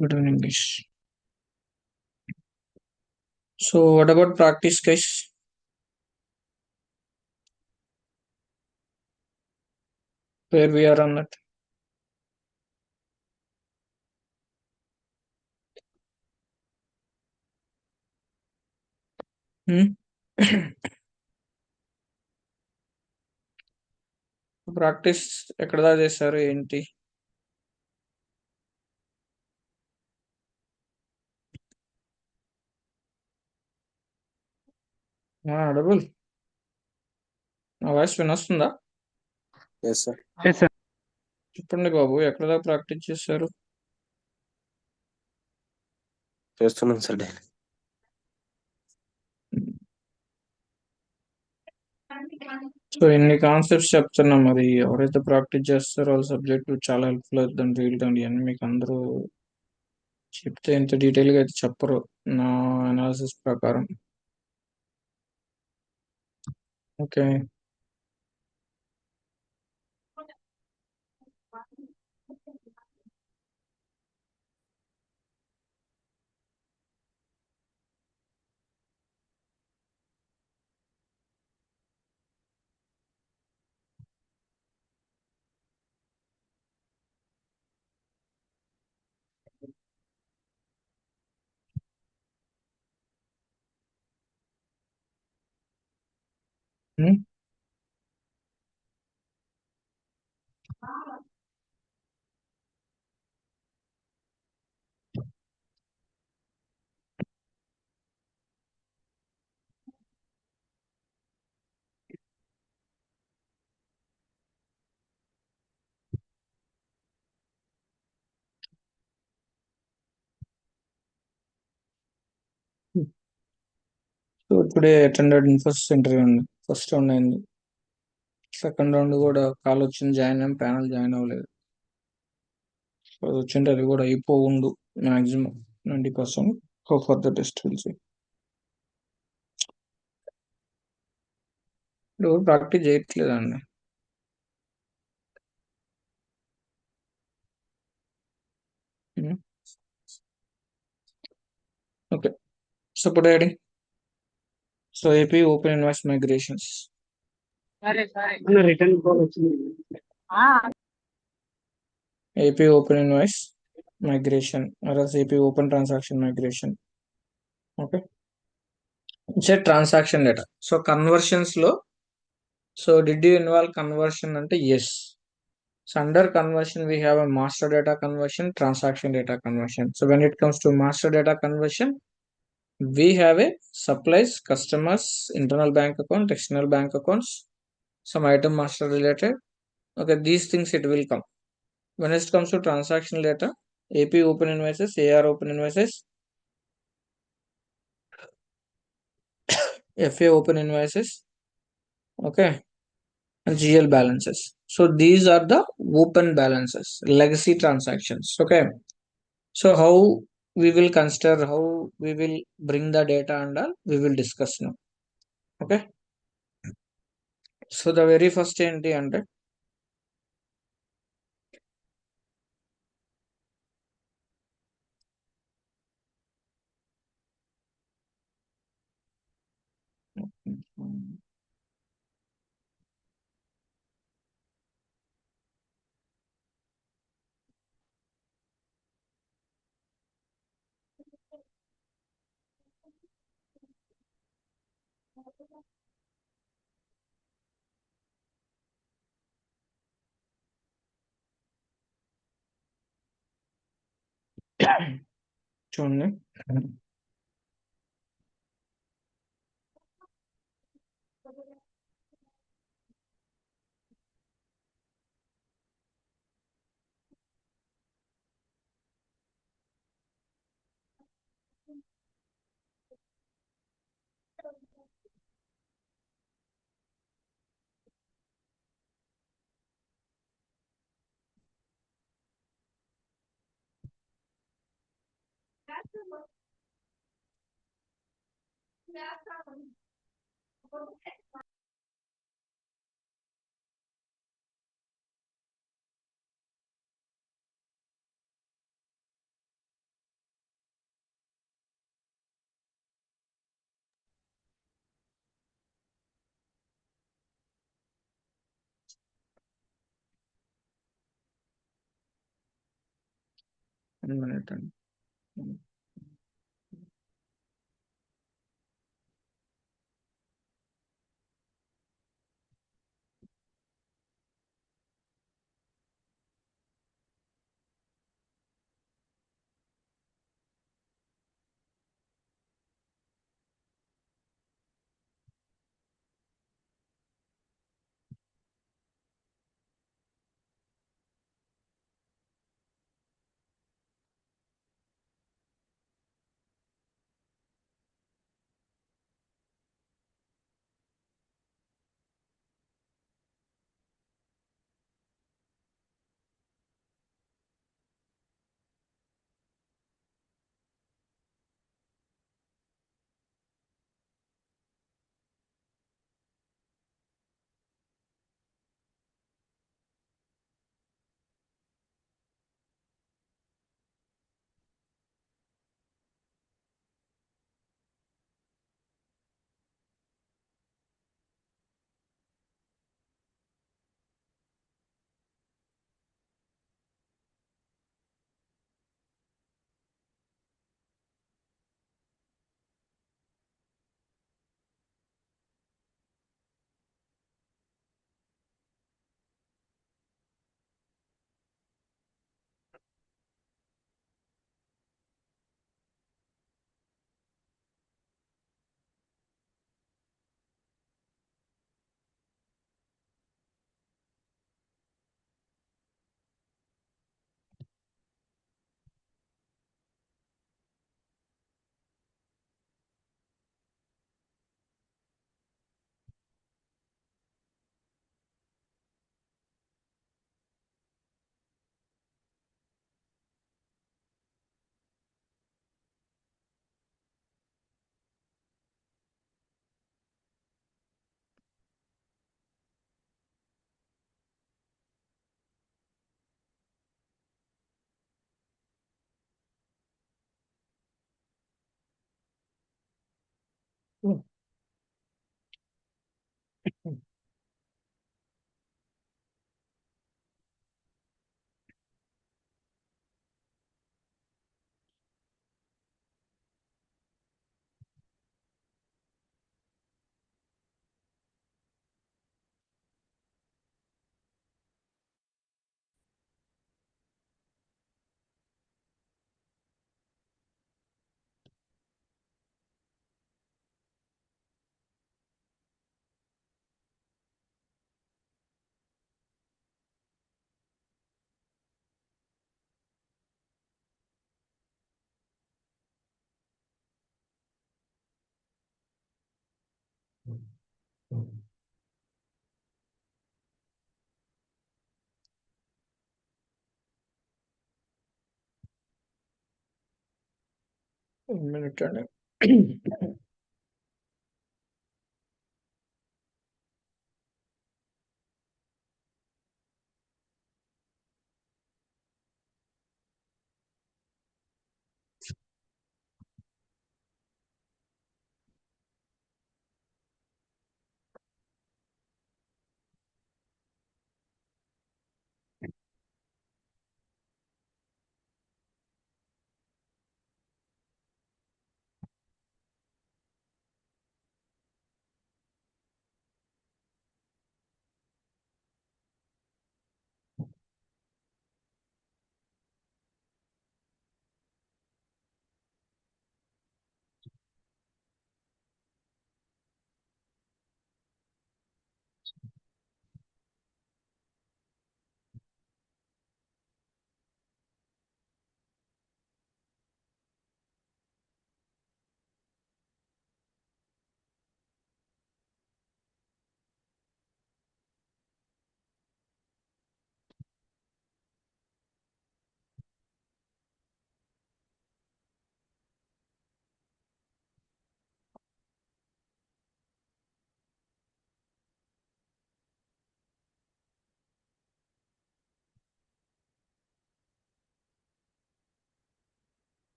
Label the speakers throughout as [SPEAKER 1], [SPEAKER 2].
[SPEAKER 1] Good in English. So, what about practice, guys? Where we are on that? Hmm? Practice ఎక్కడ దాకా చేశారు ఏంటి? అడబుల్ నా వాయిస్ వినొస్తుందా?
[SPEAKER 2] Yes sir.
[SPEAKER 1] చెప్పండి బాబు, ఎక్కడ దాకా ప్రాక్టీస్ చేశారు?
[SPEAKER 2] చేస్తున్నాం సార్ డైలీ.
[SPEAKER 1] సో ఇన్ని కాన్సెప్ట్స్ చెప్తున్నా, మరి ఎవరైతే ప్రాక్టీస్ చేస్తారో వాళ్ళ సబ్జెక్ట్ చాలా హెల్ప్ఫుల్ అవుతుందండి. వీళ్ళండి అన్ని మీకు అందరూ చెప్తే ఇంత డీటెయిల్గా అయితే చెప్పరు నా అనాలిసిస్ ప్రకారం. Okay. So today attended in first interview అండి. ఫస్ట్ రౌండ్ అయింది. సెకండ్ రౌండ్ కూడా కాల్ వచ్చింది, జాయిన్ అయ్యాం, ప్యానల్ జాయిన్ అవ్వలేదు. సో అది వచ్చింటే అది కూడా అయిపోవుండు మ్యాక్సిమం 90%. హో for the test will see. ఇప్పుడు ప్రాక్టీస్ చేయట్లేదండి. ఓకే. సో ఇప్పుడు ready. So AP open invoice migrations.
[SPEAKER 3] Return call వచ్చింది.
[SPEAKER 1] AP open invoice migration or AP open transaction migration. Okay. It's transaction data. So conversions లో, so did you involve conversion అంటే yes. So under conversion, we have a master data conversion, transaction data conversion. So when it comes to master data conversion, we have a supplies, customers, internal bank account, external bank accounts, some item master related. Okay, these things it will come. When it comes to transaction data, AP open invoices, AR open invoices, FA open invoices, okay, and GL balances. So these are the open balances, legacy transactions. Okay. So how we will consider, how we will bring the data and all, we will discuss now. Okay. So the very first ఏంటి అంటే చూడండి. 1 minute అండి. One minute అండి.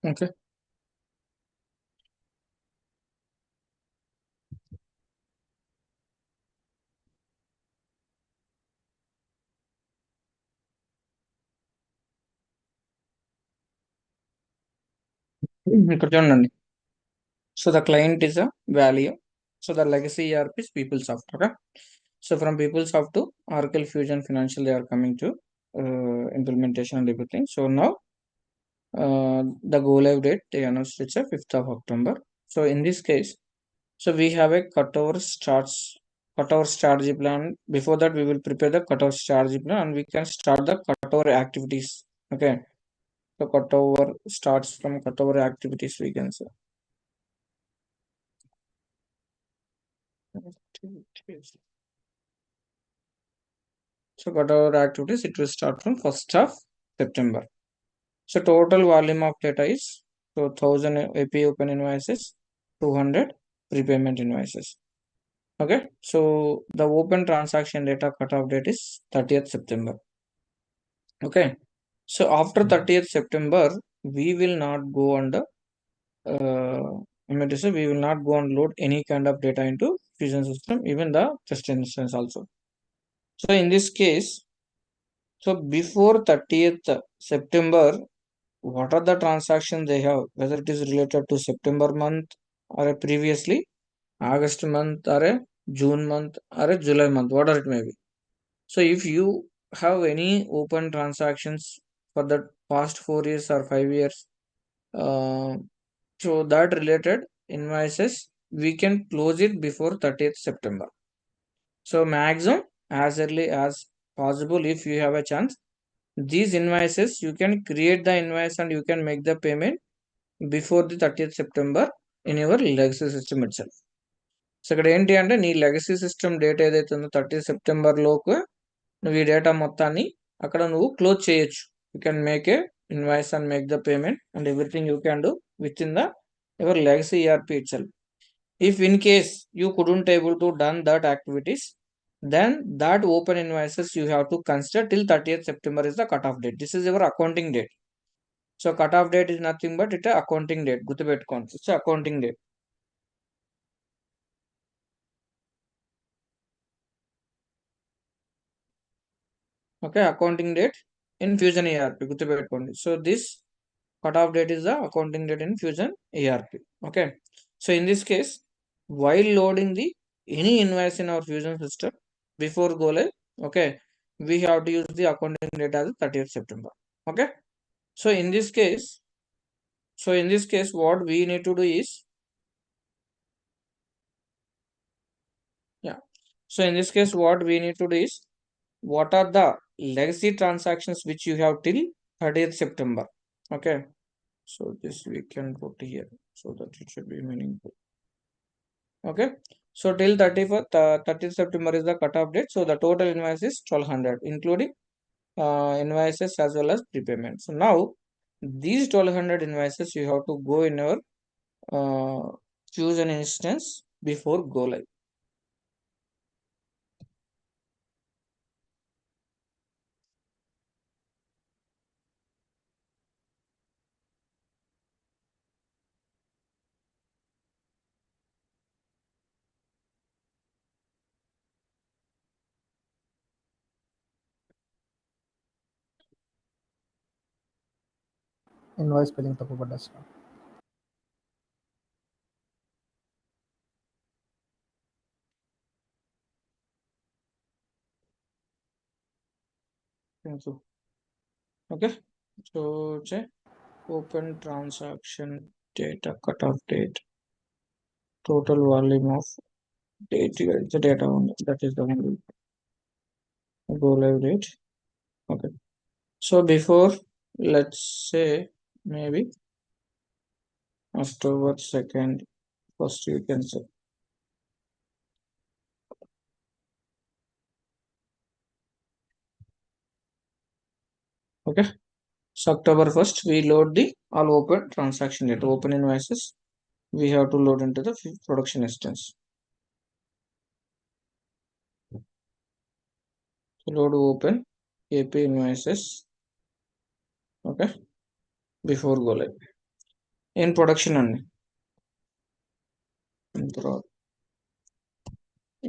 [SPEAKER 1] Okay. ఇక్కడ చూడండి. So the client is a value. So the legacy ERP is PeopleSoft. Okay. So from PeopleSoft to Oracle Fusion Financial, they are coming to implementation and everything. So now the go live date they announced it's a 5th of October. So in this case, so we have a cutover strategy plan. Before that, we will prepare the cutover strategy plan and we can start the cutover activities. Okay. So cutover starts from cutover activities, we can say. So cutover activities, it will start from 1st of September. So total volume of data is so 1000 AP open invoices, 200 prepayment invoices. Okay. So the open transaction data cutoff date is 30th September. Okay. So after 30th September, we will not go under I mean to say we will not go and load any kind of data into Fusion system, even the test instance also. So in this case, so before 30th September, what are the transactions they have, whether it is related to September month or a previously August month or a June month or a July month, whatever it may be. So if you have any open transactions for the past 4 years or 5 years, uh, so that related invoices, we can close it before 30th September. So maximum as early as possible, if you have a chance, these invoices you can create the invoice and you can make the payment before the 30th September in your legacy system itself. So ఇక్కడ ఏంటి అంటే నీ legacy system date ఏదైతే ఉందో 30 September లోపు నువ్వు ఈ data మొత్తాన్ని అక్కడ నువ్వు క్లోజ్ చేయొచ్చు. You can make a invoice and make the payment and everything you can do with in the your legacy ERP itself. If in case you couldn't able to done that activities, then that open invoices you have to consider till 30th September is the cutoff date. This is your accounting date. So cutoff date is nothing but it a accounting date. గుర్తుపెట్టుకోండి, it's a accounting date. Okay, accounting date in Fusion ERP. గుర్తుపెట్టుకోండి. So this cutoff date is the accounting date in Fusion ERP. Okay. So in this case, while loading the any invoice in our Fusion system before go live, okay, we have to use the accounting date as 30th September. Okay. So in this case, what we need to do is, yeah. So in this case, what we need to do is, what are the legacy transactions which you have till 30th September. Okay. So this we can put here so that it should be meaningful. Okay. So till 30th September is the cutoff date. So the total invoice is 1200, including invoices as well as prepayment. So now these 1200 invoices you have to go in your Fusion instance before go live.
[SPEAKER 3] Invoice spelling తప్పు పడ్డా sir.
[SPEAKER 1] So, okay. So check open transaction data cutoff date, total volume of date, the data only, that is the only go live date. Okay. So before, let's say maybe October 2nd, first you can say. Okay. So October 1st, we load the all open transaction data, open invoices. We have to load into the production instance. So load open AP invoices. Okay. Before go live. In production only.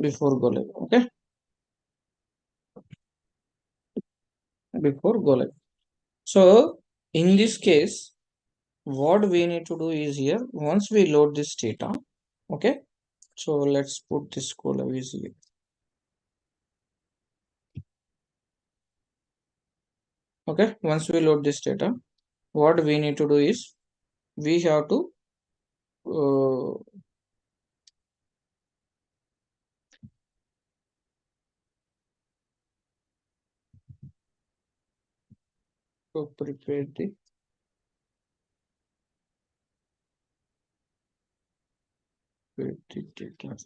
[SPEAKER 1] Before go live. Okay. Before go live. So in this case, what we need to do is here, once we load this data, okay, so let's put this column is here. Okay, once we load this data, what we need to do is we have to prepare the data.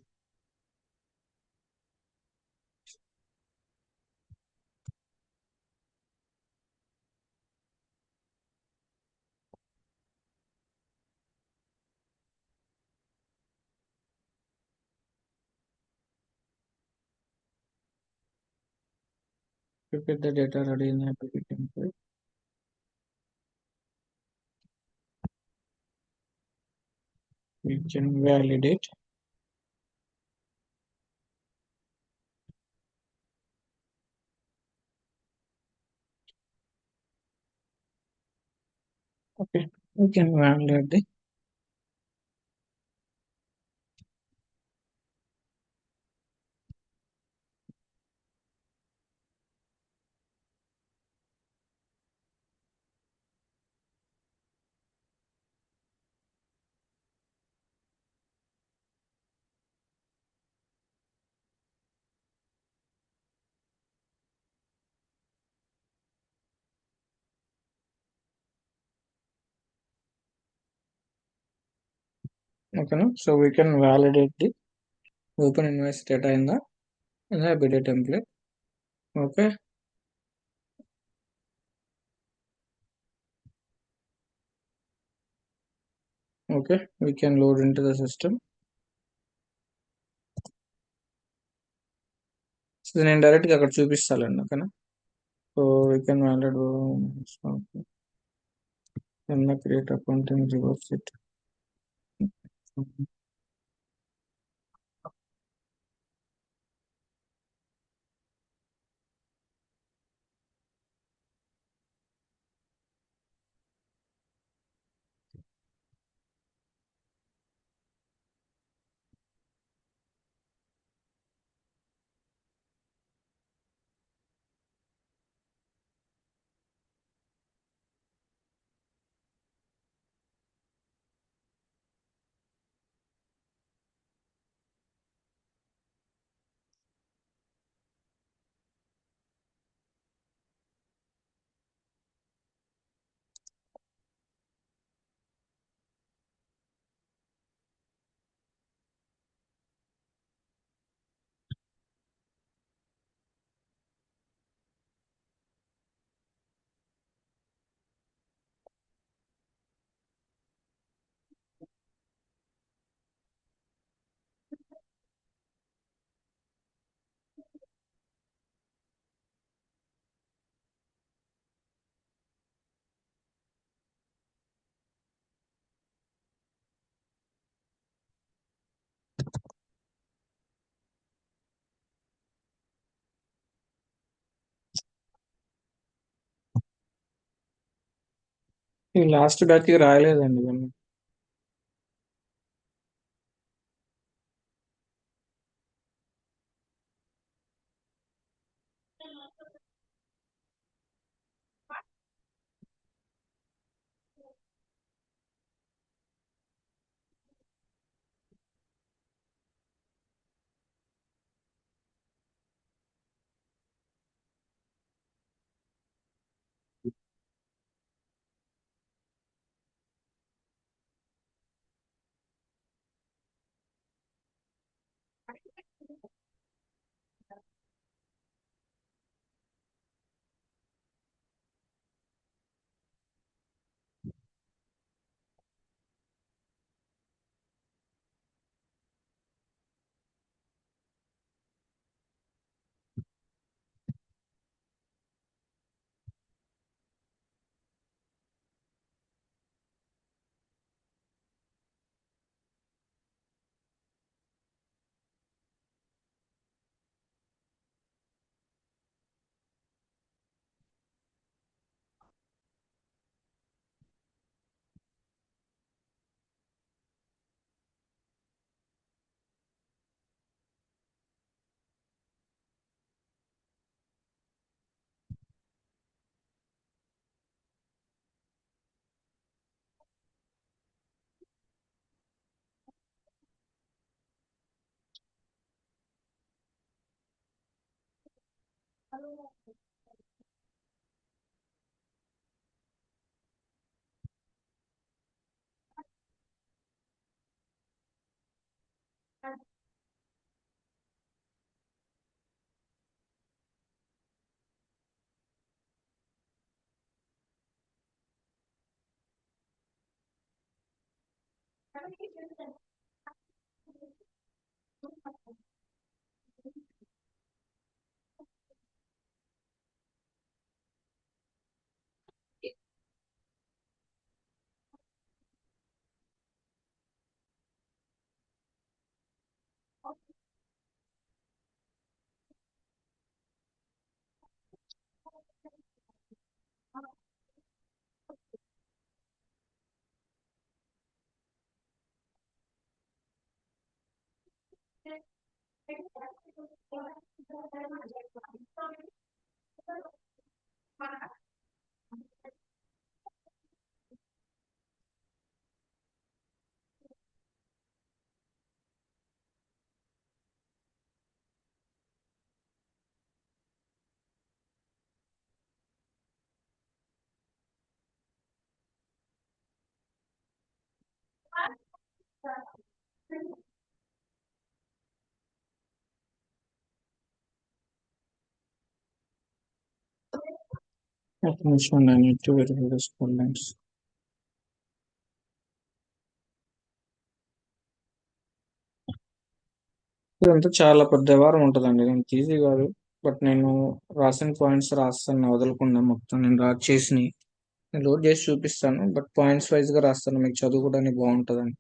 [SPEAKER 1] Prepare the data ready in the template. We can validate. Okay, we can validate the okay, no? So we can validate the open invoice data in the BD template. Okay, okay, we can load into the system. So నేను డైరెక్ట్గా అక్కడ చూపిస్తానండి, ఓకేనా. So we can valid create account reverse it. ఈ last బ్యాచ్కి రాయలేదండి ఇవన్నీ. ఒక నిమిషం I need to verify the school names. ఇదంతా చాలా పెద్ద వ్యవహారం ఉంటుందండి, అంత ఈజీ కాదు. బట్ నేను రాసిన పాయింట్స్ రాస్తాను వదలకుండా, మొత్తం నేను చేసి నేను లోడ్ చేసి చూపిస్తాను. బట్ పాయింట్స్ వైజ్ గా రాస్తాను, మీకు చదువుకోవడానికి బాగుంటుందని.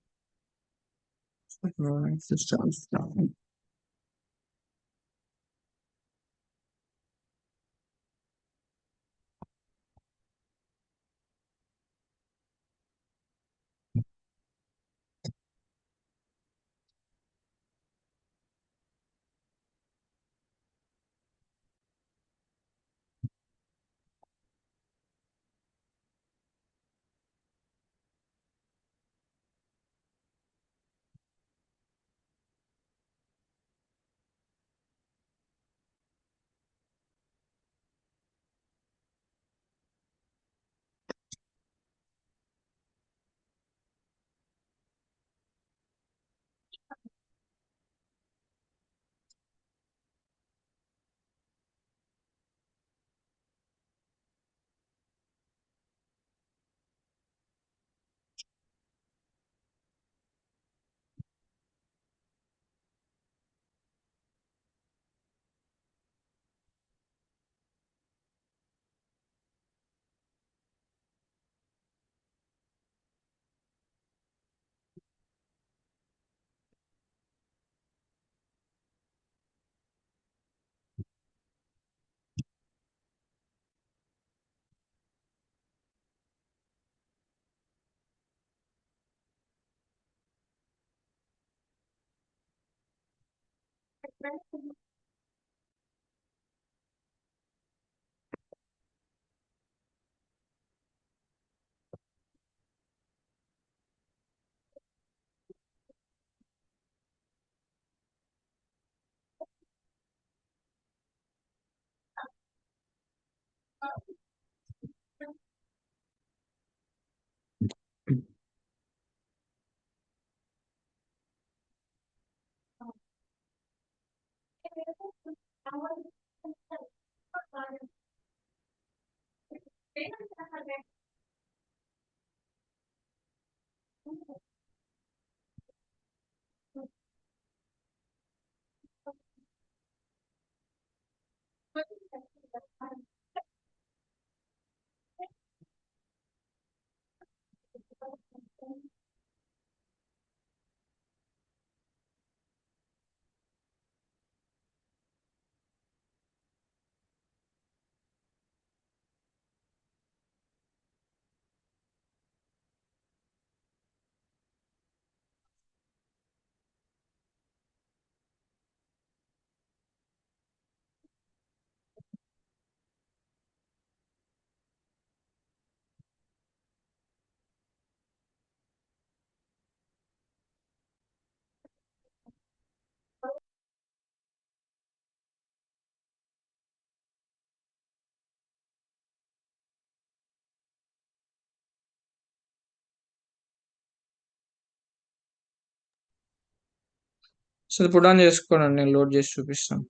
[SPEAKER 1] సో ఇది పుట్ ఆన్ చేసుకోండి, నేను లోడ్ చేసి చూపిస్తాను.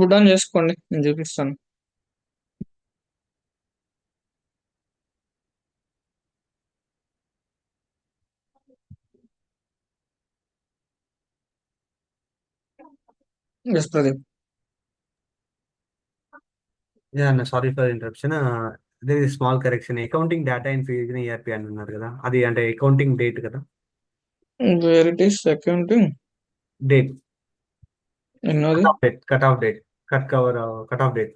[SPEAKER 1] పుట్ ఆన్ చేసుకోండి, నేను చూపిస్తాను. Yes Pradeep.
[SPEAKER 3] Yeah, no, sorry for the interruption. There is a small correction. Accounting data in Fusion ERP అంటున్నారు కదా, అది అంటే అకౌంటింగ్ డేట్ కదా,
[SPEAKER 1] where it is accounting
[SPEAKER 3] date
[SPEAKER 1] ఎన్నోది?
[SPEAKER 3] Cut off date cut off date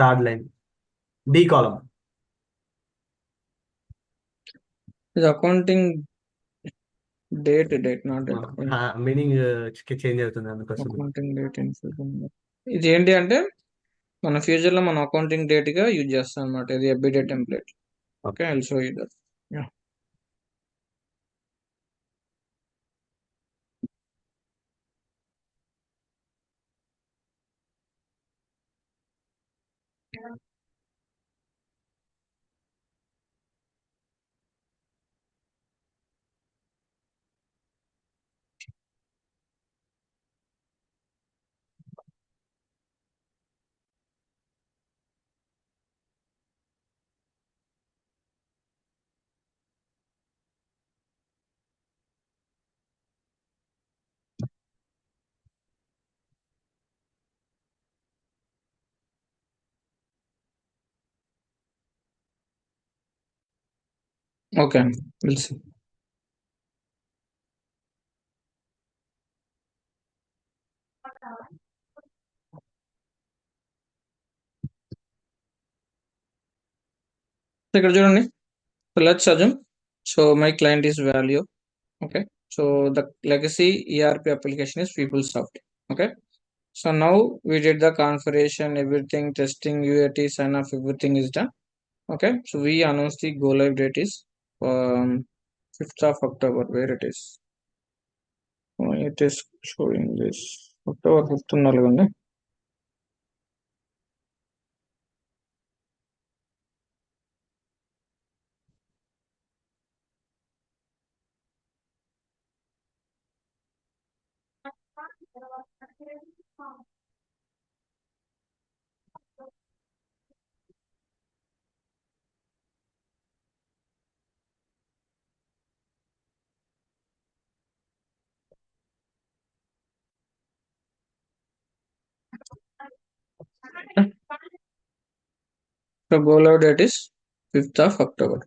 [SPEAKER 3] third line D కాలం.
[SPEAKER 1] ఇది accounting date not date.
[SPEAKER 3] Meaning change అవుతుంది అందుకోసం.
[SPEAKER 1] Accounting date in Fusion. ఇది ఏంటి అంటే మన ఫ్యూచర్ లో మనం అకౌంటింగ్ డేట్ గా యూజ్ చేస్తాం అనమాట. ఇది everyday template. Okay, I will show you that. Okay, will see. ఇక్కడ చూడండి, let's assume so my client is value. Okay, so the legacy ERP application is PeopleSoft. Okay, so now we did the configuration, everything, testing, UAT, sign off, everything is done. Okay, so we announced the go live date is um, 5th of October. Where it is? It is showing this October 5th ఉండాలి. So go live date is 5th of October.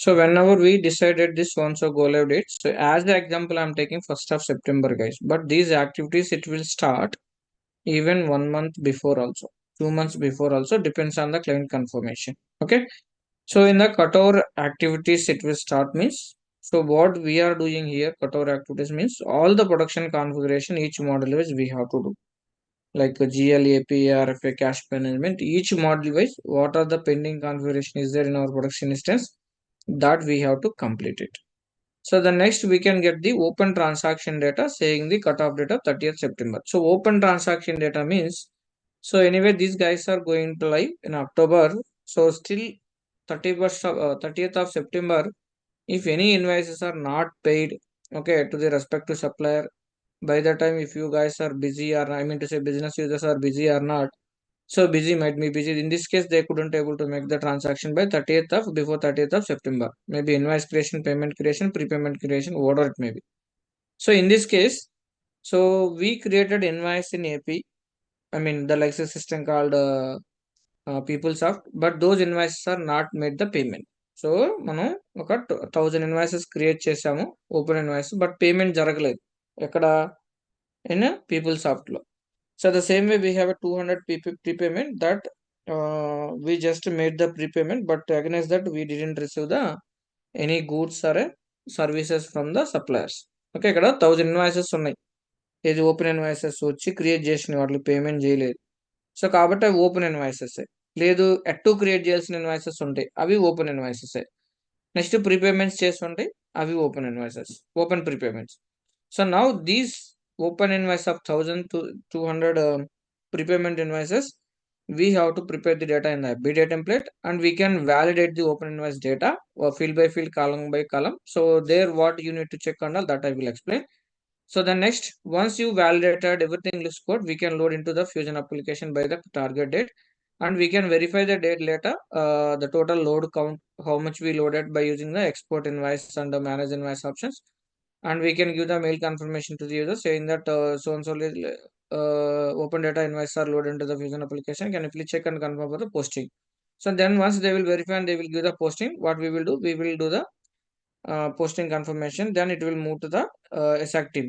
[SPEAKER 1] So whenever we decided this one, so go live date. So as the example, I'm taking 1st of September, guys. But these activities, it will start even 1 month before also, 2 months before also, depends on the client confirmation. Okay. So in the cutover activities, it will start means, so what we are doing here, cutover activities means all the production configuration, each model wise we have to do. Like a GL, API, RFA, cache management, each model wise, what are the pending configuration is there in our production instance, that we have to complete it. So the next we can get the open transaction data saying the cutoff date of 30th September. So open transaction data means, so anyway, these guys are going to live in October. So still 30th of September, if any invoices are not paid, okay, to the respective supplier, by the time if you guys are busy, or I mean to say business users are busy or not, so busy might be busy. In this case, they couldn't able to make the transaction by 30th of before 30th of September. Maybe invoice creation, payment creation, prepayment creation, whatever it may be. So in this case, so we created invoice in AP. I mean the Lexus system called PeopleSoft, but those invoices are not made the payment. So మనం ఒక 1000 invoices create చేసాము, open invoice, but payment జరగలేదు ఎక్కడ, in PeopleSoft లో. So the same way we have a 200 prepayment that we just made the prepayment, but against that we didn't receive the any goods or services from the suppliers. Okay, ఇక్కడ 1000 invoices ఉన్నాయి. ఏది open invoices వచ్చి create చేసిన వాటికి payment చేయలేదు. So కాబట్టి అవి open invoices. లేదు ఎట్ క్రియేట్ చేయాల్సిన ఇన్వాయిసెస్ ఉంటాయి, అవి ఓపెన్ ఇన్వాయిసెస్. నెక్స్ట్ ప్రీపేమెంట్స్ చేస్తుంటాయి, అవి open invoices, open prepayments. So now these open invoice of 1000 to 200 prepayment invoices, we have to prepare the data in the FBDA template, and we can validate the open invoice data field by field, column by column. So there what you need to check on all that I will explain. So then next, once you validated everything looks good, we can load into the Fusion application by the target date, and we can verify the date later, the total load count, how much we loaded by using the export invoice and the manage invoice options. And we can give the mail confirmation to the user saying that so and so open data invoices are loaded into the Fusion application. Can you please check and confirm for the posting? So then once they will verify and they will give the posting, what we will do, we will do the posting confirmation. Then it will move to the SAC team.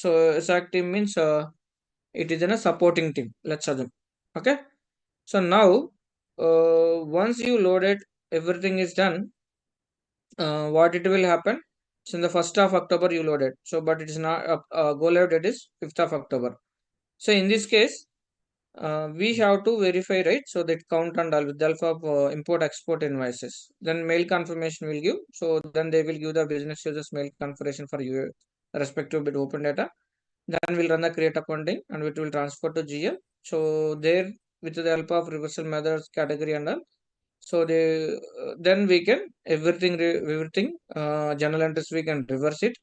[SPEAKER 1] So SAC team means it is in a supporting team, let's assume. Okay. So now once you loaded, everything is done, what it will happen. So in the 1st of October you loaded, so but it is not go live date is 5th of October. So in this case we have to verify, right? So that count and all with the help of import export invoices, then mail confirmation will give. So then they will give the business users mail confirmation for you respective bit open data. Then we'll run the create accounting and it will transfer to GL. So there with the help of reversal methods, category and all, so they then we can everything journal entries we can reverse it.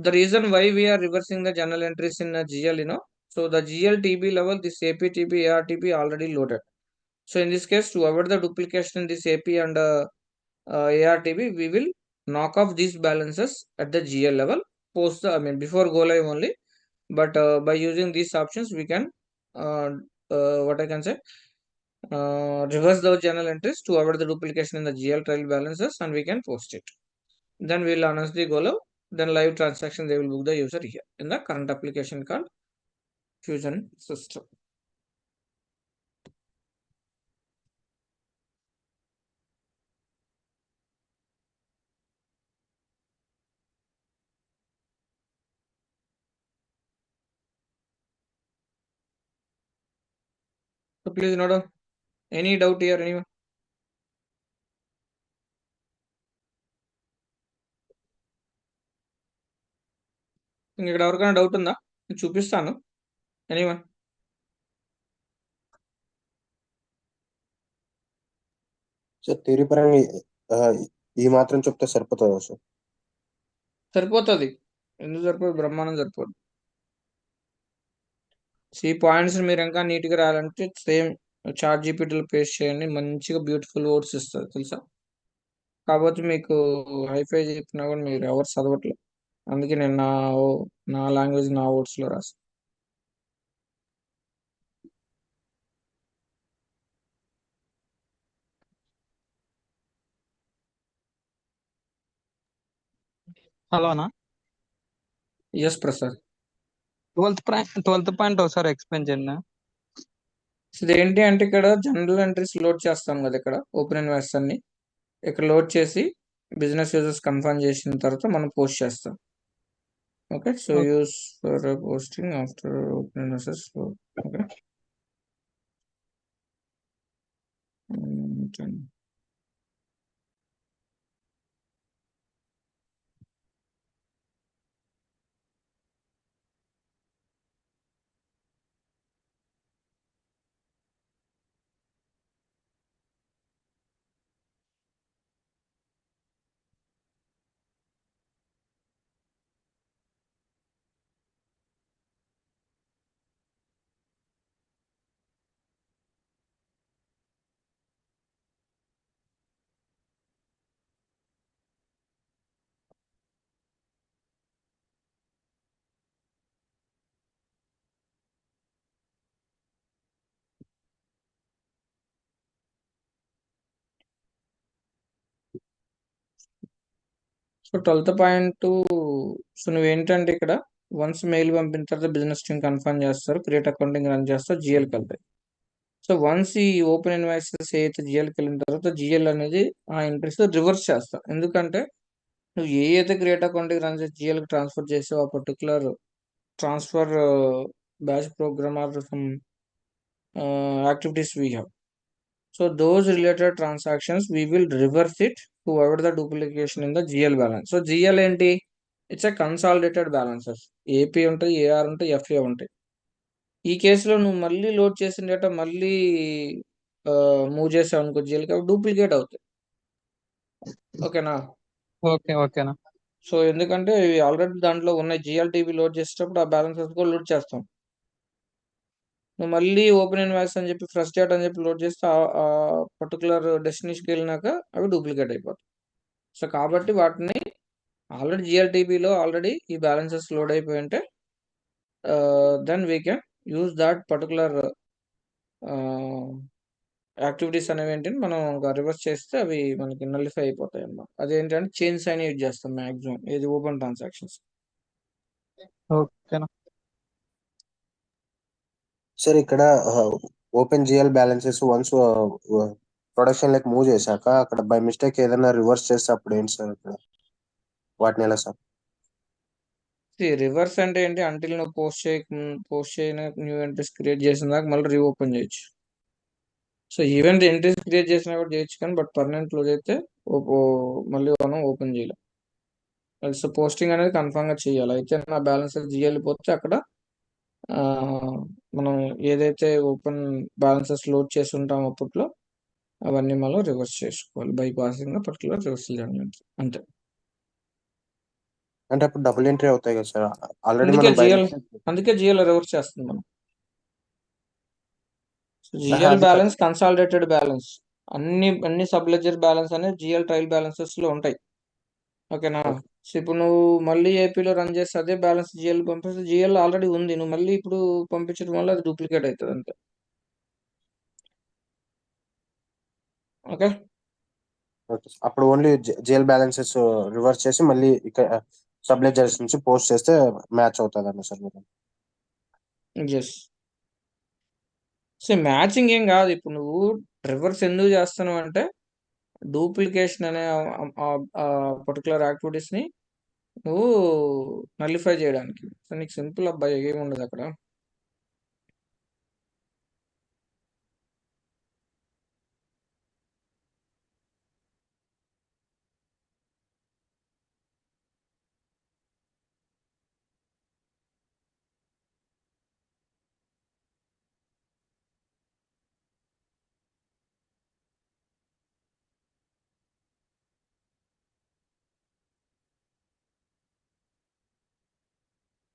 [SPEAKER 1] The reason why we are reversing the journal entries in GL, so the GL TB level, this AP TB ARTB already loaded. So in this case, to avoid the duplication in this AP and ARTB, we will knock off these balances at the GL level post the, I mean before go live only. But by using these options we can what I can say, reverse those journal entries to avoid the duplication in the GL trial balances, and we can post it. Then we will announce the go live. Then live transaction they will book the user here in the current application called Fusion system. So please note down. Any doubt here, anyone? ఇక్కడ ఎవరికైనా doubt ఉందా? నేను చూపిస్తాను. Anyone?
[SPEAKER 2] Sir theory పరంగా ఈ మాత్రం చెప్తే సరిపోతుందా సార్?
[SPEAKER 1] సరిపోతుంది. ఎందుకు సరిపోదు? బ్రహ్మాండం సరిపోదు. ఈ పాయింట్స్ మీరు ఇంకా నీట్గా రాయాలంటే సేమ్ చాట్ జీపీటీలో పేస్ట్ చేయండి, మంచిగా బ్యూటిఫుల్ వర్డ్స్ ఇస్తుంది తెలుసా. కాకపోతే మీకు హైఫై చెప్పినా కూడా మీరు ఎవరు చదవట్లేదు, అందుకే నేను నా లాంగ్వేజ్ నా వర్డ్స్లో రాస్తాను.
[SPEAKER 4] హలోనా?
[SPEAKER 1] ఎస్ ప్రసాద్.
[SPEAKER 4] 12th పాయింట్ ఒకసారి ఎక్స్ప్లెయిన్ చేయండి.
[SPEAKER 1] ఇది ఏంటి అంటే ఇక్కడ జనరల్ ఎంట్రీస్ లోడ్ చేస్తాం కదా, ఇక్కడ ఓపెన్ ఇన్వాయిస్ అన్ని ఇక్కడ లోడ్ చేసి బిజినెస్ యూజర్స్ కన్ఫర్మ్ చేసిన తర్వాత మనం పోస్ట్ చేస్తాం. Okay, so use for posting after open invoices. Okay, so 12th point. So నువ్వేంటంటే ఇక్కడ వన్స్ మెయిల్ పంపిన తర్వాత బిజినెస్ టీమ్ కన్ఫర్మ్ చేస్తారు, క్రియేట్ అకౌంటింగ్ రన్ చేస్తారు, జిఎల్కి వెళ్తాయి. సో వన్స్ ఈ ఓపెన్ ఇన్వాయిసెస్ అయితే జిఎల్కి వెళ్ళిన తర్వాత జిఎల్ అనేది ఆ ఎంట్రీస్ రివర్స్ చేస్తాం. ఎందుకంటే నువ్వు ఏ అయితే క్రియేట్ అకౌంటింగ్ రన్ చేసి జిఎల్కి ట్రాన్స్ఫర్ చేసావు ఆ particular transfer batch program or some activities we have. So those related transactions we will reverse it to avoid the duplication in the GL balance. So GL ఏంటి? It's a consolidated balances. AP ఉంటాయి, AR ఉంటాయి, FA ఉంటాయి. ఈ కేసులో నువ్వు మళ్ళీ load చేసిన data మళ్ళీ మూవ్ చేసావు అనుకో GL కి డూప్లికేట్ అవుతాయి. ఓకేనా?
[SPEAKER 4] ఓకేనా.
[SPEAKER 1] సో ఎందుకంటే ఆల్రెడీ దాంట్లో ఉన్నాయి, GLTB లోడ్ చేసేటప్పుడు ఆ బ్యాలెన్సెస్ కూడా లోడ్ చేస్తాం. నువ్వు మళ్ళీ ఓపెన్ ఇన్వాయిస్ అని చెప్పి ఫ్రెష్ డేట్ అని చెప్పి లోడ్ చేస్తే ఆ పర్టికులర్ డెస్టినేషన్కి వెళ్ళినాక అవి డూప్లికేట్ అయిపోతాయి. సో కాబట్టి వాటిని ఆల్రెడీ GLTBలో ఆల్రెడీ ఈ బ్యాలెన్సెస్ లోడ్ అయిపోయి ఉంటే then we can use that particular activities అనేవి ఏంటంటే మనం రివర్స్ చేస్తే అవి మనకి నల్లిఫై అయిపోతాయి అన్నమాట. అదేంటంటే చేంజ్ సైన్ యూజ్ చేస్తాం మ్యాక్సిమం ఇది ఓపెన్ ట్రాన్సాక్షన్స్.
[SPEAKER 4] ఓకేనా.
[SPEAKER 2] సార్ ఇక్కడ open GL balances once production like move చేశాక అక్కడ బై మిస్టేక్ ఏదైనా రివర్స్ చేస్తే అప్పుడు ఏంటి సార్ ఇక్కడ వాటిని ఎలా సార్?
[SPEAKER 1] రివర్స్ అంటే ఏంటి? అంటిల్ నువ్వు పోస్ట్ చేయని న్యూ ఎంట్రీస్ క్రియేట్ చేసిన దాకా మళ్ళీ రీఓపెన్ చేయొచ్చు. సో ఈవెంట్ ఎంట్రీస్ క్రియేట్ చేసినా కూడా చేయొచ్చు, కానీ బట్ పర్మనెంట్ క్లోజ్ అయితే మళ్ళీ మనం ఓపెన్ చేయలేం. సో పోస్టింగ్ అనేది కన్ఫామ్గా చేయాలి. అయితే నా బ్యాలెన్స్ జిఎల్ పోతే అక్కడ మనం ఏదైతే ఓపెన్ బ్యాలెన్సెస్ లోడ్ చేసి ఉంటాం అప్పట్లో అవన్నీ మనం రివర్స్ చేసుకోవాలి by passing particular reversal judgement అంతే.
[SPEAKER 2] అంటే అప్పుడు డబుల్ ఎంట్రీ అవుతాయి కదా సార్ ఆల్రెడీ
[SPEAKER 1] అందుకే
[SPEAKER 2] మనం
[SPEAKER 1] అందుకే జిఎల్ రివర్స్ చేస్తుంది మనం. జిఎల్
[SPEAKER 2] అది
[SPEAKER 1] బ్యాలెన్స్ కన్సాలిడేటెడ్ బ్యాలెన్స్ అన్ని సబ్ లెడ్జర్ బ్యాలెన్స్ అనేది జిఎల్ ట్రయల్ బ్యాలెన్సెస్ లో ఉంటాయి. ఓకేనా? సో ఇప్పుడు నువ్వు మళ్ళీ ఏపీలో రన్ చేస్తే అదే బ్యాలెన్స్ జిఎల్ పంపిస్తే జిఎల్ ఆల్రెడీ ఉంది, నువ్వు మళ్ళీ ఇప్పుడు పంపించడం వల్ల అది డూప్లికేట్ అవుతుంది అంతే. ఓకే,
[SPEAKER 2] అప్పుడు ఓన్లీ జిఎల్ బ్యాలెన్సెస్ రివర్స్ చేసి మళ్ళీ ఇక్కడ సబ్ లెడ్జర్స్ నుంచి పోస్ట్ చేస్తే మ్యాచ్ అవుతుంది అన్న సార్ మీరు?
[SPEAKER 1] ఎస్. సో మ్యాచింగ్ ఏం కాదు. ఇప్పుడు నువ్వు రివర్స్ ఎందుకు చేస్తున్నావు అంటే డూప్లికేషన్ అనే పర్టికులర్ యాక్టివిటీస్ ని నువ్వు నల్లిఫై చేయడానికి. సో నీకు సింపుల్ అబ్బాయి ఏముండదు అక్కడ.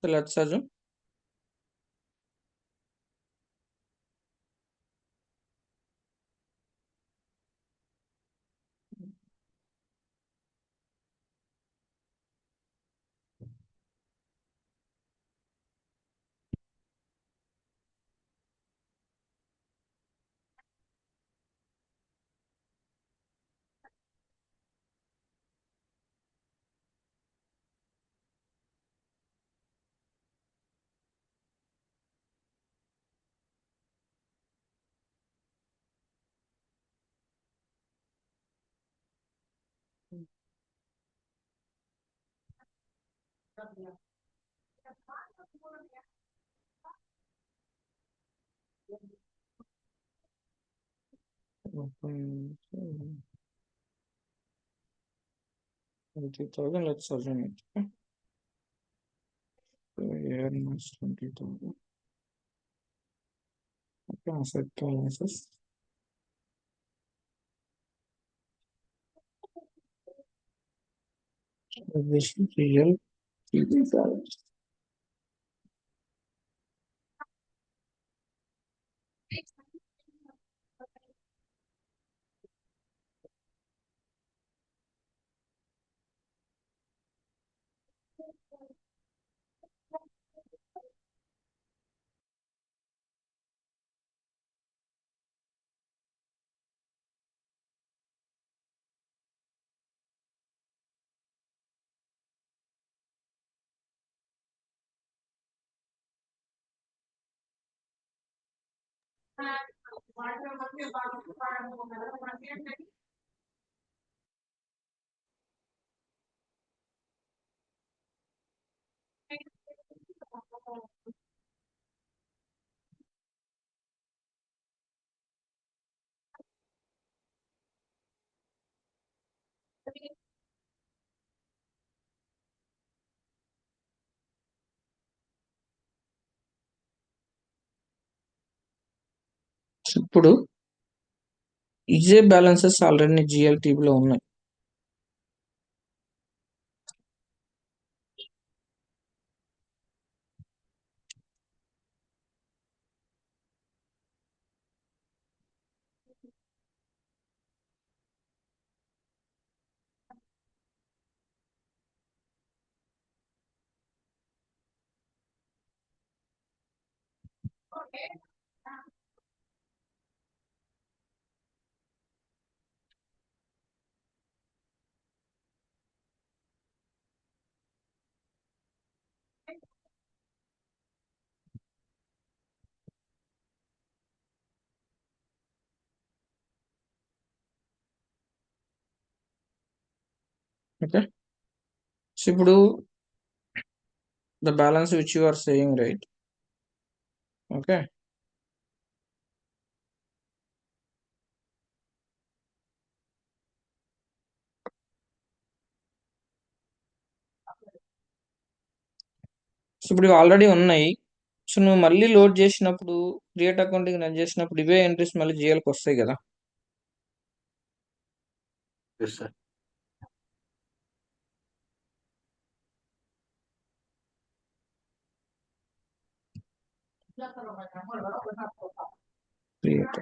[SPEAKER 1] So let's assume open 20,000. Let's assume it. Okay? So here minus 20,000. Okay, asset balances. This is real PB balance. ఇప్పుడు ఇదే బ్యాలెన్సెస్ ఆల్రెడీ జిఎల్టీబీలో ఉన్నాయి. ఓకే, సో ఇప్పుడు the balance which you are saying, right? Okay, so ఇప్పుడు already ఉన్నాయి. So నువ్వు మళ్ళీ load చేసినప్పుడు, create accounting run చేసినప్పుడు ఇవే ఎంట్రీస్ మళ్ళీ జిఎల్కి వస్తాయి కదా.
[SPEAKER 2] Yes, sir.
[SPEAKER 1] క్రియేట్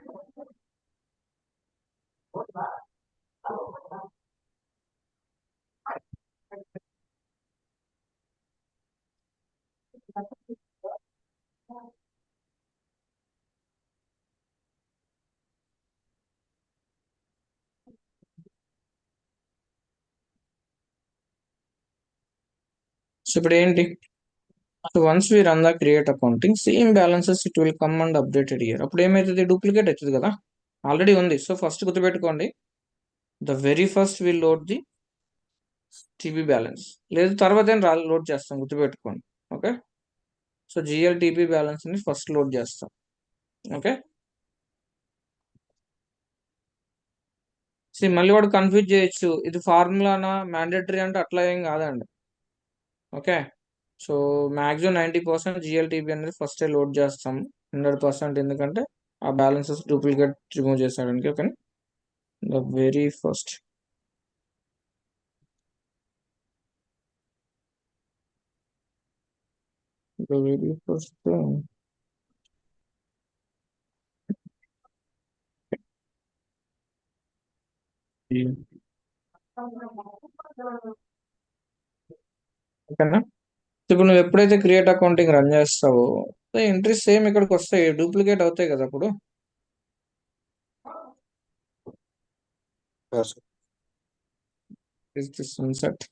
[SPEAKER 1] సో ఇప్పుడు ఏంటి, so once we run the create accounting, same balances it will come and updated year. అప్పుడు ఏమవుతుంది, డూప్లికేట్ అవుతుంది కదా, ఆల్రెడీ ఉంది. సో ఫస్ట్ గుర్తుపెట్టుకోండి, the very first will load the TB balance, లేదు తర్వాత ఏం లోడ్ చేస్తాం, గుర్తుపెట్టుకోండి. Okay, so GL TB balance ని ఫస్ట్ లోడ్ చేస్తాం. ఓకే, సో మళ్ళీ వాడు కన్ఫ్యూజ్ చేయొచ్చు, ఇది ఫార్ములానా మ్యాండేటరీ అంటే అట్లా ఏం కాదండి. ఓకే, సో మ్యాక్సిమం 90% జిఎల్టీబీ అనేది ఫస్టే లోడ్ చేస్తాం, 100%. ఎందుకంటే ఆ బ్యాలెన్సెస్ డూప్లికేట్ రిమూవ్ చేసాడానికి. ఓకే, ద వెరీ ఫస్ట్ ఓకేనా. ఇప్పుడు నువ్వు ఎప్పుడైతే క్రియేట్ అకౌంటింగ్ రన్ చేస్తావో ఎంట్రీస్ సేమ్ ఇక్కడికి వస్తాయి, డూప్లికేట్ అవుతాయి కదా. అప్పుడు
[SPEAKER 2] Yes, sir.
[SPEAKER 1] Is this inset.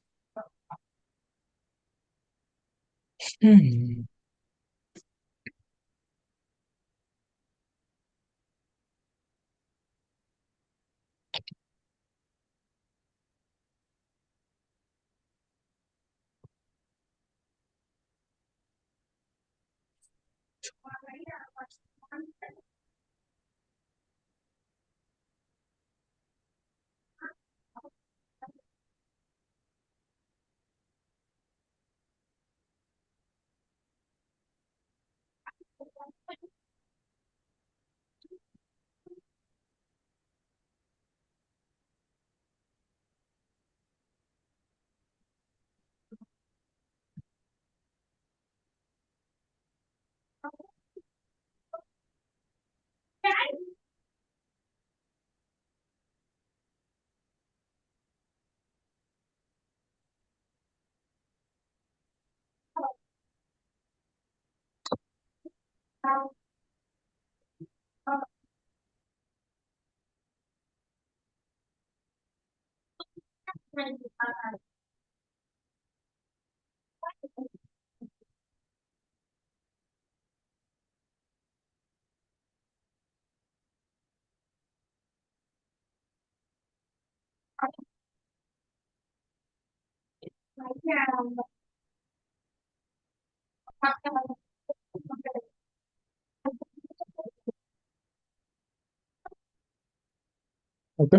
[SPEAKER 1] Okay,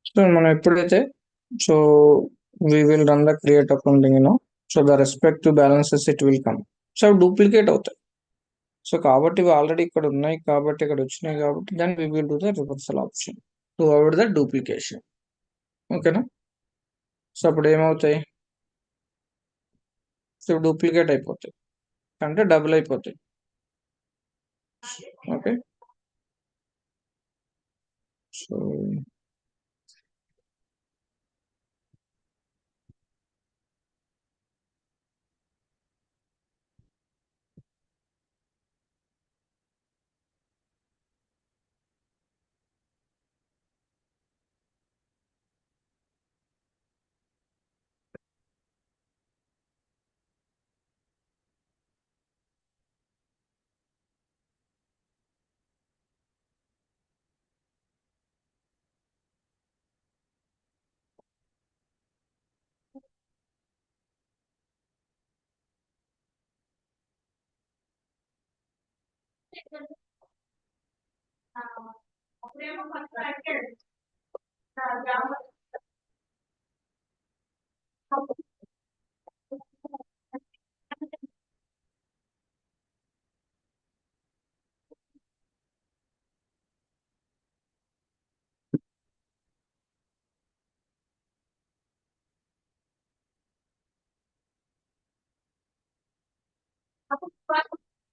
[SPEAKER 1] so మనం ఎప్పుడైతే, so we will run the create accounting so the respective balances it will come, so duplicate అవుతాయి. సో కాబట్టి ఇవి ఆల్రెడీ ఇక్కడ ఉన్నాయి కాబట్టి ఇక్కడ వచ్చినాయి కాబట్టి then we will do the reversal option to avoid the duplication. ఓకేనా? సో అప్పుడు ఏమవుతాయి? సో డూప్లికేట్ అయిపోతాయి అంటే డబుల్ అయిపోతాయి. ఓకే, సో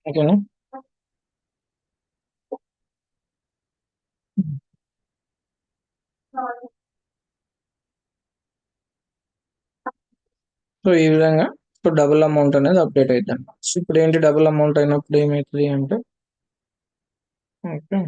[SPEAKER 1] ఓకేనా? సో ఈ విధంగా సో డబుల్ అమౌంట్ అనేది అప్డేట్ అవుతుంది. సో ఇప్పుడు ఏంటి డబుల్ అమౌంట్ అయినప్పుడు ఏమవుతుంది అంటే ఓకే,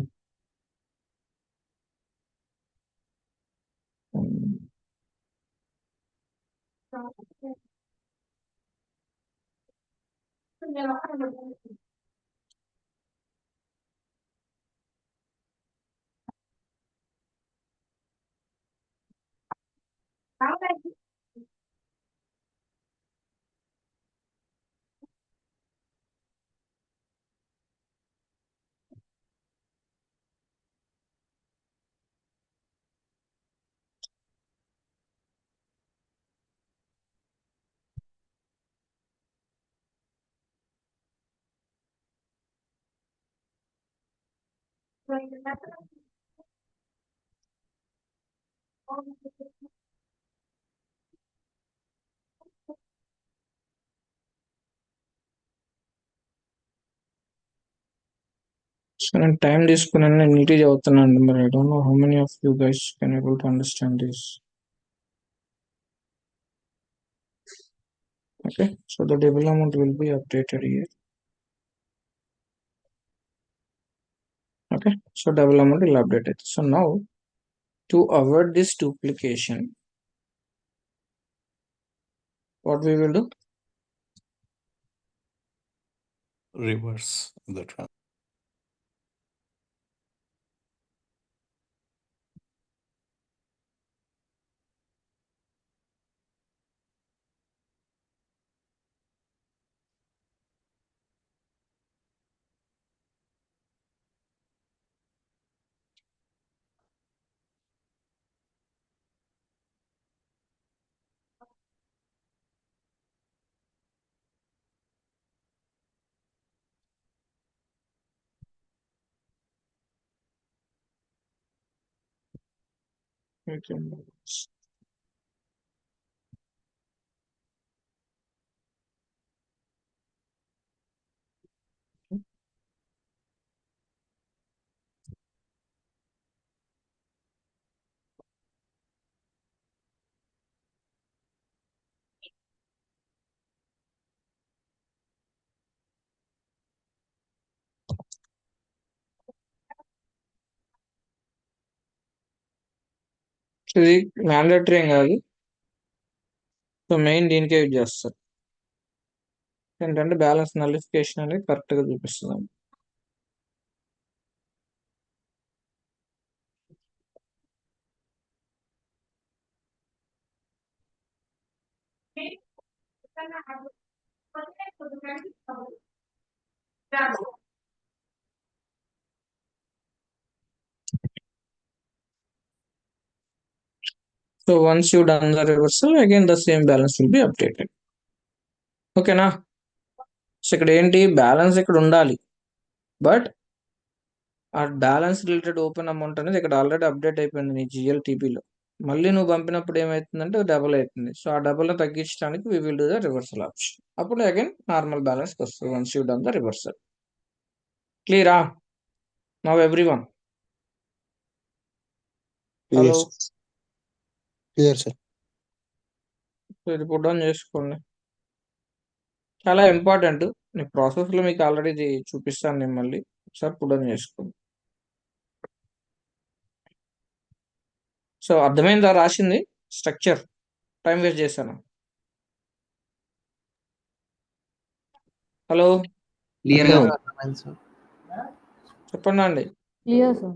[SPEAKER 1] సో నేను టైం తీసుకున్నాను, నేను నీట్గా చదువుతున్నాను. మరి I don't know how many of you guys can able to understand this. Okay, so the double amount will be updated here. Okay, so double amount will update it. So now to avoid this duplication, what we will do?
[SPEAKER 5] Reverse the trend.
[SPEAKER 1] Okay. So ఇది mandatory ఏం కాదు, so main దీనికే use చేస్తారు. ఏంటంటే balance నలిఫికేషన్ అనేది కరెక్ట్గా చూపిస్తుంది. So once you done the reversal, again the same balance will be updated. ఓకేనా? సో ఇక్కడ ఏంటి బ్యాలెన్స్ ఇక్కడ ఉండాలి, బట్ ఆ బ్యాలెన్స్ రిలేటెడ్ ఓపెన్ అమౌంట్ అనేది ఇక్కడ ఆల్రెడీ అప్డేట్ అయిపోయింది నీ జిఎల్టీపీలో. మళ్ళీ నువ్వు పంపినప్పుడు ఏమవుతుందంటే డబుల్ అవుతుంది. సో ఆ డబుల్ తగ్గించడానికి we will do the reversal option. అప్పుడు అగైన్ నార్మల్ బ్యాలెన్స్ వస్తుంది once you done the reversal. క్లియరా now everyone? Hello,
[SPEAKER 2] clear sir.
[SPEAKER 1] ఇది పుట్ డౌన్ చేసుకోండి. చాలా ఇంపార్టెంట్. నీ ప్రాసెస్లో మీకు ఆల్రెడీ ఇది చూపిస్తాను నేను మళ్ళీ. ఒకసారి పుట్ డౌన్ చేసుకోండి. సో అర్థమైందా రాసింది స్ట్రక్చర్? టైం వేస్ట్ చేశాను. హలో
[SPEAKER 6] క్లియర్ గా
[SPEAKER 2] అర్థమైంది.
[SPEAKER 1] చెప్పండి అండి.
[SPEAKER 7] Yes, sir.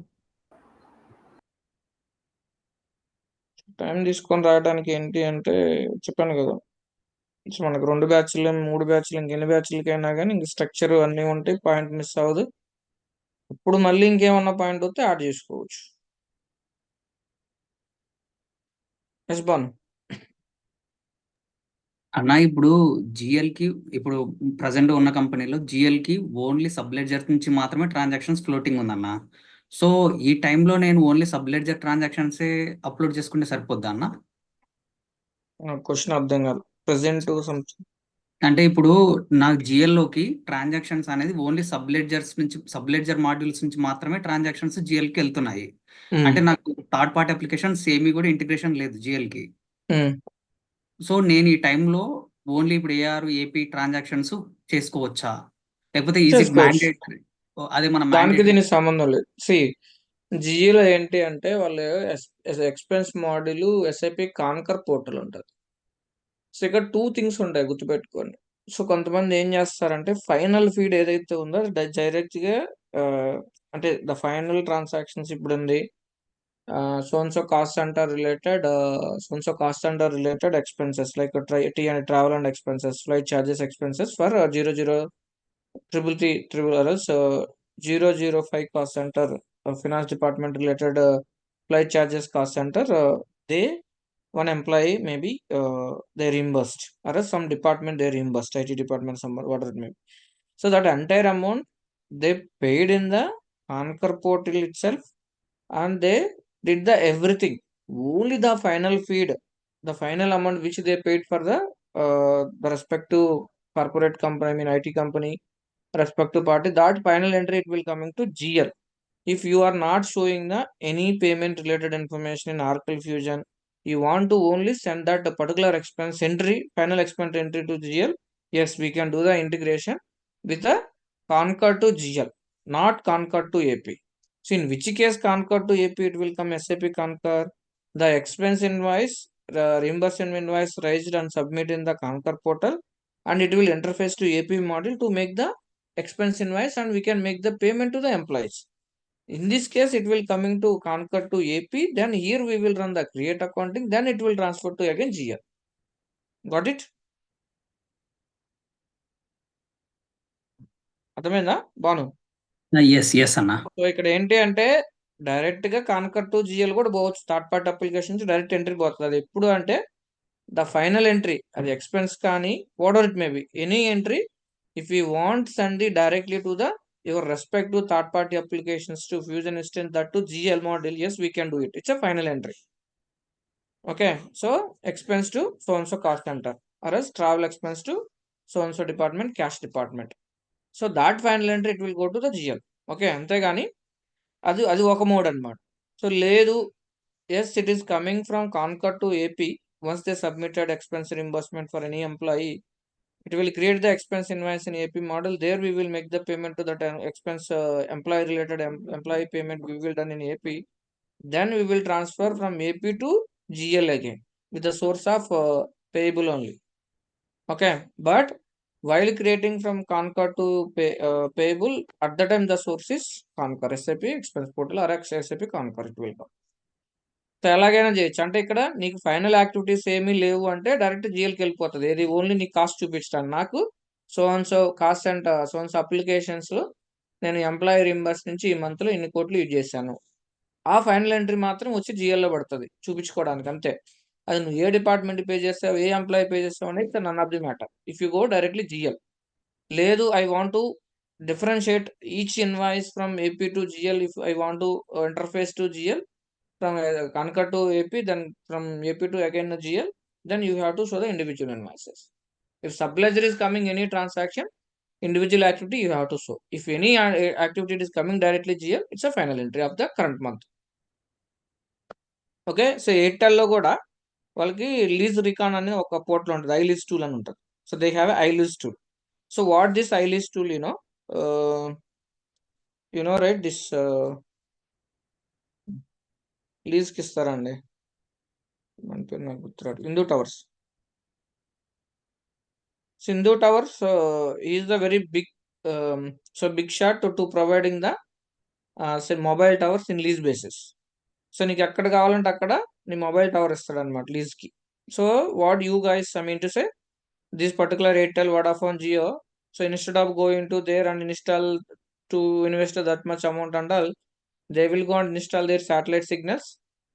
[SPEAKER 1] టైం తీసుకొని రాయడానికి ఏంటి అంటే చెప్పాను కదా, సో మనకు 2 బ్యాచ్లు 3 బ్యాచ్లు ఇంకెన్ని బ్యాచ్లకైనా కానీ ఇంక స్ట్రక్చర్ అన్నీ ఉంటాయి, పాయింట్ మిస్ అవ్వదు. ఇప్పుడు మళ్ళీ ఇంకేమన్నా పాయింట్ వస్తే యాడ్ చేసుకోవచ్చు. ఎస్ బాన్.
[SPEAKER 6] అన్న ఇప్పుడు జిఎల్ కి ఇప్పుడు ప్రజెంట్ ఉన్న కంపెనీలో జిఎల్ కి ఓన్లీ సబ్లెడ్జర్ నుంచి మాత్రమే ట్రాన్సాక్షన్స్ ఫ్లోటింగ్ ఉందన్న. సో ఈ టైంలో నేను ఓన్లీ సబ్లెడ్జర్ ట్రాన్సాక్షన్స్ అప్లోడ్ చేసుకుంటే సరిపోద్దా అన్న?
[SPEAKER 1] క్వశ్చన్ అర్థం కాదు. ప్రెసెంట్
[SPEAKER 6] అంటే ఇప్పుడు నాకు జిఎల్ లోకి ట్రాన్సాక్షన్స్ అనేది ఓన్లీ సబ్లెడ్జర్ మాడ్యూల్స్ నుంచి మాత్రమే ట్రాన్సాక్షన్స్ జిఎల్ కి వెళ్తున్నాయి. అంటే నాకు థర్డ్ పార్టీ అప్లికేషన్స్ ఏమీ కూడా ఇంటిగ్రేషన్ లేదు జిఎల్ కి. సో నేను ఈ టైంలో ఓన్లీ ఇప్పుడు ఏఆర్ ఏపీ ట్రాన్సాక్షన్స్ చేసుకోవచ్చా, లేకపోతే ఈజీ
[SPEAKER 1] చేసుకోవచ్చు.
[SPEAKER 6] మ్యాండేటరీ? అదే మన
[SPEAKER 1] దానికి
[SPEAKER 6] మ్యాండేటరీ.
[SPEAKER 1] దీనికి సంబంధం లేదు. జియోలో ఏంటి అంటే వాళ్ళు expense module SIP conquer portal ఉంటుంది. సో ఇక్కడ 2 థింగ్స్ ఉంటాయి గుర్తుపెట్టుకోండి. సో కొంతమంది ఏం చేస్తారంటే ఫైనల్ ఫీడ్ ఏదైతే ఉందో డైరెక్ట్ గా అంటే ద ఫైనల్ ట్రాన్సాక్షన్స్ ఇప్పుడు ఉంది so cost centre related expenses like tea and travel and expenses, flight charges expenses for 005 cost centre, finance department related flight charges cost center, they one employee maybe they reimbursed, or else some department they reimbursed, IT department, some whatever it may be. So that entire amount they paid in the Concur portal itself, and they did the everything. Only the final feed, the final amount which they paid for the respective corporate company, I mean IT company, respective party, that final entry it will coming to GL. If you are not showing the any payment related information in Oracle Fusion, you want to only send that the particular expense entry, final expense entry to GL, yes, we can do the integration with the Concur to GL, not Concur to AP. So in which case Concur to AP it will come SAP Concur, the expense invoice, reimbursement invoice raised and submit in the Concur portal, and it will interface to AP module to make the expense invoice, and we can make the payment to the employees. In this case, it will coming to Concur to AP. Then here we will run the create accounting. Then it will transfer to again GL. Got it? అర్థమైందా Banu?
[SPEAKER 6] Yes అన్న.
[SPEAKER 1] So ఇక్కడ ఏంటి అంటే direct గా conquer to GL కూడా పోవచ్చు. Third party application నుంచి direct entry పోతుంది. అది ఎప్పుడు అంటే ద ఫైనల్ ఎంట్రీ, అది ఎక్స్పెన్స్ కానీ what it may be any entry, if you want send directly to the your respective third party applications to Fusion instance, that to GL model, yes, we can do it. It's a final entry. Okay, so expense to so and so cost center, or else travel expense to so and so department, cash department. So that final entry it will go to the GL. Okay, అంతేగాని అది ఒక mode అన్నమాట. So లేదు, yes, it is coming from Concur to AP. Once they submitted expense reimbursement for any employee, it will create the expense invoice in AP model. There we will make the payment to that expense employee related employee payment we will done in AP. Then we will transfer from AP to GL again with the source of payable only. Okay, but while creating from Concur to payable, at the time the source is Concur SAP expense portal or SAP Concur it will come. So ఎలాగైనా చేయొచ్చు. అంటే ఇక్కడ నీకు final activities ఏమీ లేవు అంటే direct జిఎల్కి వెళ్ళిపోతుంది. ఏది ఓన్లీ నీకు కాస్ట్ చూపించడానికి. నాకు సో కాస్ట్ అండ్ సో అప్లికేషన్స్లో నేను ఎంప్లాయీ రింబర్స్ నుంచి ఈ మంత్లో ఇన్ని కోట్లు యూజ్ చేశాను, ఆ ఫైనల్ ఎంట్రీ మాత్రం వచ్చి జిఎల్లో పడుతుంది చూపించుకోవడానికి అంతే. అది నువ్వు ఏ డిపార్ట్మెంట్ పే చేస్తావు, ఏ ఎంప్లాయీ పే చేస్తావు అనేది none of the matter. If you go directly GL. లేదు I want to differentiate each invoice from AP to GL. If I want to interface to GL from Concur to AP, then from AP to again GL, then you have to show the individual invoices. If subledger is coming any transaction, individual activity you have to show. If any activity is coming directly GL, it's a final entry of the current month. Okay. So ఎయిర్టెల్లో కూడా వాళ్ళకి lease recon అనే ఒక portal ఉంటుంది, ఐలీజ్ tool అని ఉంటుంది. So they have iLease tool. So what this iLease tool right this లీజ్కి ఇస్తారండి, మన పేరు నాకు గుర్తురాడు, Sindhu towers. Sindhu towers is the very big big shot to providing the mobile towers in lease basis. So నీకు ఎక్కడ కావాలంటే అక్కడ నీ మొబైల్ టవర్ ఇస్తాడు అనమాట లీజ్కి. So what you guys I mean to say, this particular Airtel, Vodafone, Jio, so instead of going to there and install to invest that much amount and all, they will go and install their satellite signals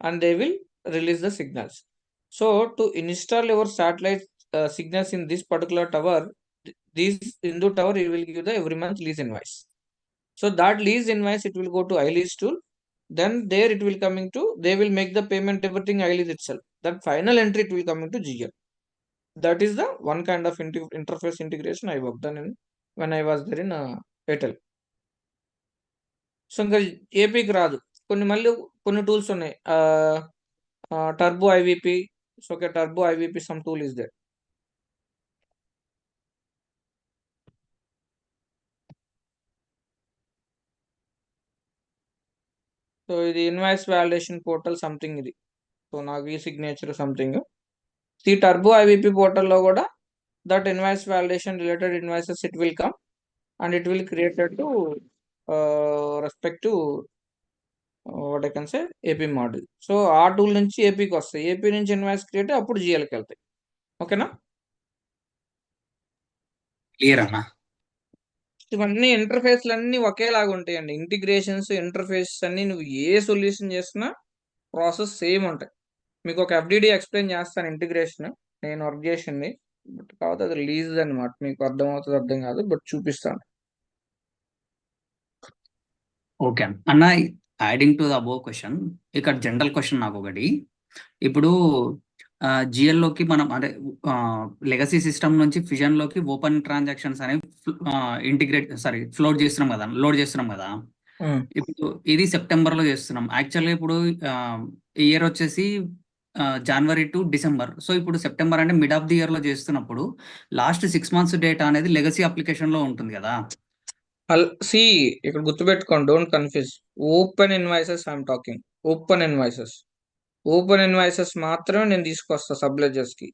[SPEAKER 1] and they will release the signals. So to install your satellite signals in this particular tower, this Hindu tower, you will give the every month lease invoice. So that lease invoice, it will go to iLease tool. Then there it will coming to, they will make the payment everything iLease itself. That final entry it will coming to GL. That is the one kind of interface integration I worked on when I was there in Airtel. So ఇంకా ఏపీకి రాదు. కొన్ని tools ఉన్నాయి, turbo IVP. So okay, turbo IVP some tool is there. So ఇది invoice validation portal something ఇది. So నాకు ఈ signature something. ఈ టర్బో ఐవిపి పోర్టల్లో కూడా that invoice validation related invoices it will come and it will created to respect to what I can say AP model. So ఆ tool నుంచి ఏపీకి వస్తాయి, ఏపీ నుంచి ఇన్వాయిస్ క్రియేట్ అప్పుడు జిఎల్కి వెళ్తాయి. ఓకేనా?
[SPEAKER 6] క్లియర్ అన్నా.
[SPEAKER 1] ఇవన్నీ ఇంటర్ఫేస్లు అన్నీ ఒకేలాగా ఉంటాయండి. ఇంటిగ్రేషన్స్ ఇంటర్ఫేస్ అన్ని నువ్వు ఏ సొల్యూషన్ చేసినా ప్రాసెస్ సేమ్ ఉంటాయి. మీకు ఒక ఎఫ్డిడి ఎక్స్ప్లెయిన్ చేస్తాను ఇంటిగ్రేషన్, నేను వర్క్ చేసింది. బట్ కాకపోతే అది రిలీజ్ అనమాట, మీకు అర్థమవుతుంది అర్థం కాదు, బట్ చూపిస్తాను.
[SPEAKER 6] ఓకే అన్న, adding to the above question, ఇక్కడ జనరల్ క్వశ్చన్ నాకు ఒకటి. ఇప్పుడు జిఎల్లోకి మనం అంటే లెగసీ సిస్టమ్ నుంచి ఫ్యూజన్లోకి ఓపెన్ ట్రాన్సాక్షన్స్ అనేవి లోడ్ చేస్తున్నాం కదా. ఇప్పుడు ఇది సెప్టెంబర్లో చేస్తున్నాం. యాక్చువల్గా ఇప్పుడు ఇయర్ వచ్చేసి జనవరి టు డిసెంబర్. సో ఇప్పుడు సెప్టెంబర్ అంటే మిడ్ ఆఫ్ ది ఇయర్ లో చేస్తున్నప్పుడు లాస్ట్ 6 months డేటా అనేది లెగసీ అప్లికేషన్ లో ఉంటుంది కదా.
[SPEAKER 1] సి ఇక్కడ గుర్తుపెట్టుకోండి, don't confuse. Open invoices I'm talking, open invoices మాత్రమే నేను తీసుకొస్తా సబ్లెజర్స్ కి.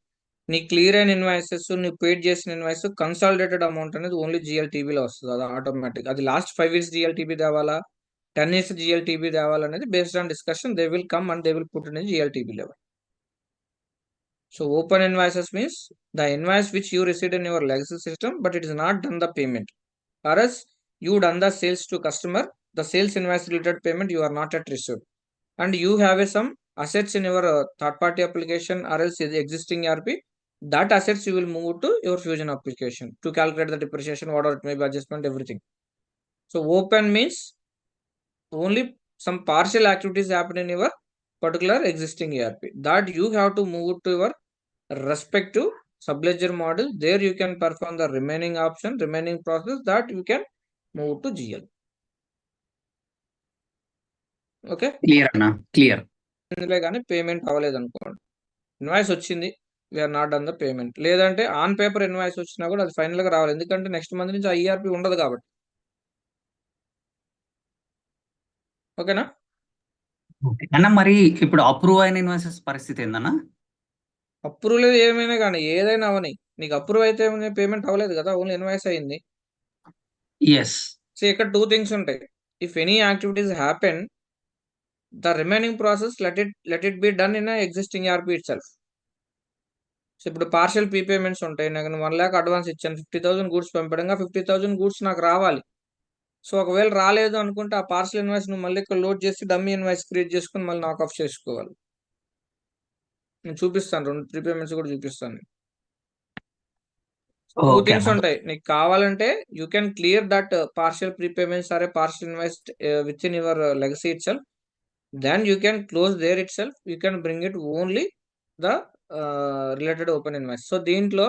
[SPEAKER 1] నీ క్లియర్ అయిన ఇన్వాయిసెస్, నువ్వు పేడ్ చేసిన ఇన్వాయిస్, కన్సాలిడేటెడ్ అమౌంట్ అనేది ఓన్లీ జిఎల్టీబీలో వస్తుంది. అది ఆటోమేటిక్. అది లాస్ట్ 5 years జిఎల్టీబీ తేవాలా, 10 years జిఎల్టీబీ తేవాలనేది based on discussion. They will come and they will put in GLTB level. So open invoices means the invoice which you received in your legacy system, but it is not done the payment. Or else you done the sales to customer, the sales invoice related payment you are not yet received. And you have some assets in your third party application or else the existing ERP. That assets you will move to your Fusion application to calculate the depreciation, whatever it may be, adjustment, everything. So open means only some partial activities happen in your particular existing ERP. That you have to move to your respective subledger model. There you can perform the remaining option, remaining process, that you can move to GL. Okay,
[SPEAKER 6] clear అన్న, clear.
[SPEAKER 1] ఇందులో కానీ payment అవ్వలేదు అనుకోండి, invoice వచ్చింది, we are not done the payment. లేదంటే on paper invoice వచ్చినా కూడా అది ఫైనల్ గా రావాలి, ఎందుకంటే నెక్స్ట్ మంత్ నుంచి ఆ ఈఆర్పి ఉండదు కాబట్టి. ఓకేనా
[SPEAKER 6] అన్న, మరి ఇప్పుడు అప్రూవ్ అయిన ఇన్వాయిసెస్ పరిస్థితి ఏందన్నా?
[SPEAKER 1] అప్రూవ్ లేదు ఏమైనా కానీ, ఏదైనా అవని, నీకు అప్రూవ్ అయితే పేమెంట్ అవ్వలేదు కదా, ఓన్లీ ఇన్వాయిస్ అయింది.
[SPEAKER 6] ఎస్.
[SPEAKER 1] సో ఇక్కడ 2 things ఉంటాయి. If any activities happen, the remaining process let it be done in a existing ERP itself. So ఇప్పుడు పార్షియల్ ప్రీపేమెంట్స్ ఉంటాయి. నాకు 1 lakh అడ్వాన్స్ ఇచ్చాను, 50,000 గూడ్స్ పంపడంగా 50,000 గూడ్స్ నాకు రావాలి. సో ఒకవేళ రాలేదు అనుకుంటే ఆ పార్షియల్ ఇన్వాయిస్ నువ్వు మళ్ళీ ఇక్కడ లోడ్ చేసి డమ్మీ ఇన్వాయిస్ క్రియేట్ చేసుకుని మళ్ళీ నాక్ ఆఫ్ చేసుకోవాలి. నేను చూపిస్తాను, 2 ప్రీపేమెంట్స్ కూడా చూపిస్తాను. టూ
[SPEAKER 6] ఓకే
[SPEAKER 1] థింగ్స్
[SPEAKER 6] అన్న.
[SPEAKER 1] ఉంటాయి. నీకు కావాలంటే you can clear that partial prepayments or partial invoice with in your legacy itself. Then you can close there itself. You can bring it only the related open invoice. So దీంట్లో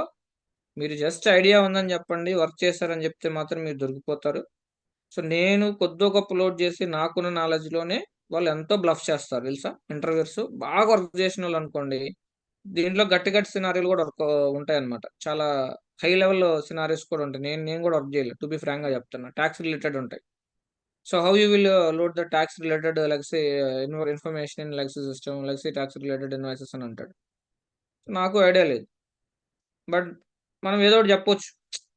[SPEAKER 1] మీరు just idea ఉందని చెప్పండి, work చేశారని చెప్తే మాత్రం మీరు దొరికిపోతారు. So నేను కొద్దో గొప్ప లోడ్ చేసి నాకున్న నాలెడ్జ్ లోనే వాళ్ళు ఎంతో బ్లఫ్ చేస్తారు తెలుసా. ఇంటర్వ్యూస్ బాగా వర్క్ చేసిన వాళ్ళు అనుకోండి, దీంట్లో గట్టి గట్టి సినారీలు కూడా ఉంటాయి అనమాట. చాలా హై లెవెల్ సినారీస్ కూడా ఉంటాయి. నేను కూడా వర్క్ చేయలేదు, టు బి ఫ్రాంక్ గా చెప్తున్నా. ట్యాక్స్ రిలేటెడ్ ఉంటాయి. So how you will load the tax related legacy information in legacy system, legacy tax related invoices అని అంటాడు. నాకు ఐడియా లేదు, బట్ మనం ఏదో ఒకటి చెప్పొచ్చు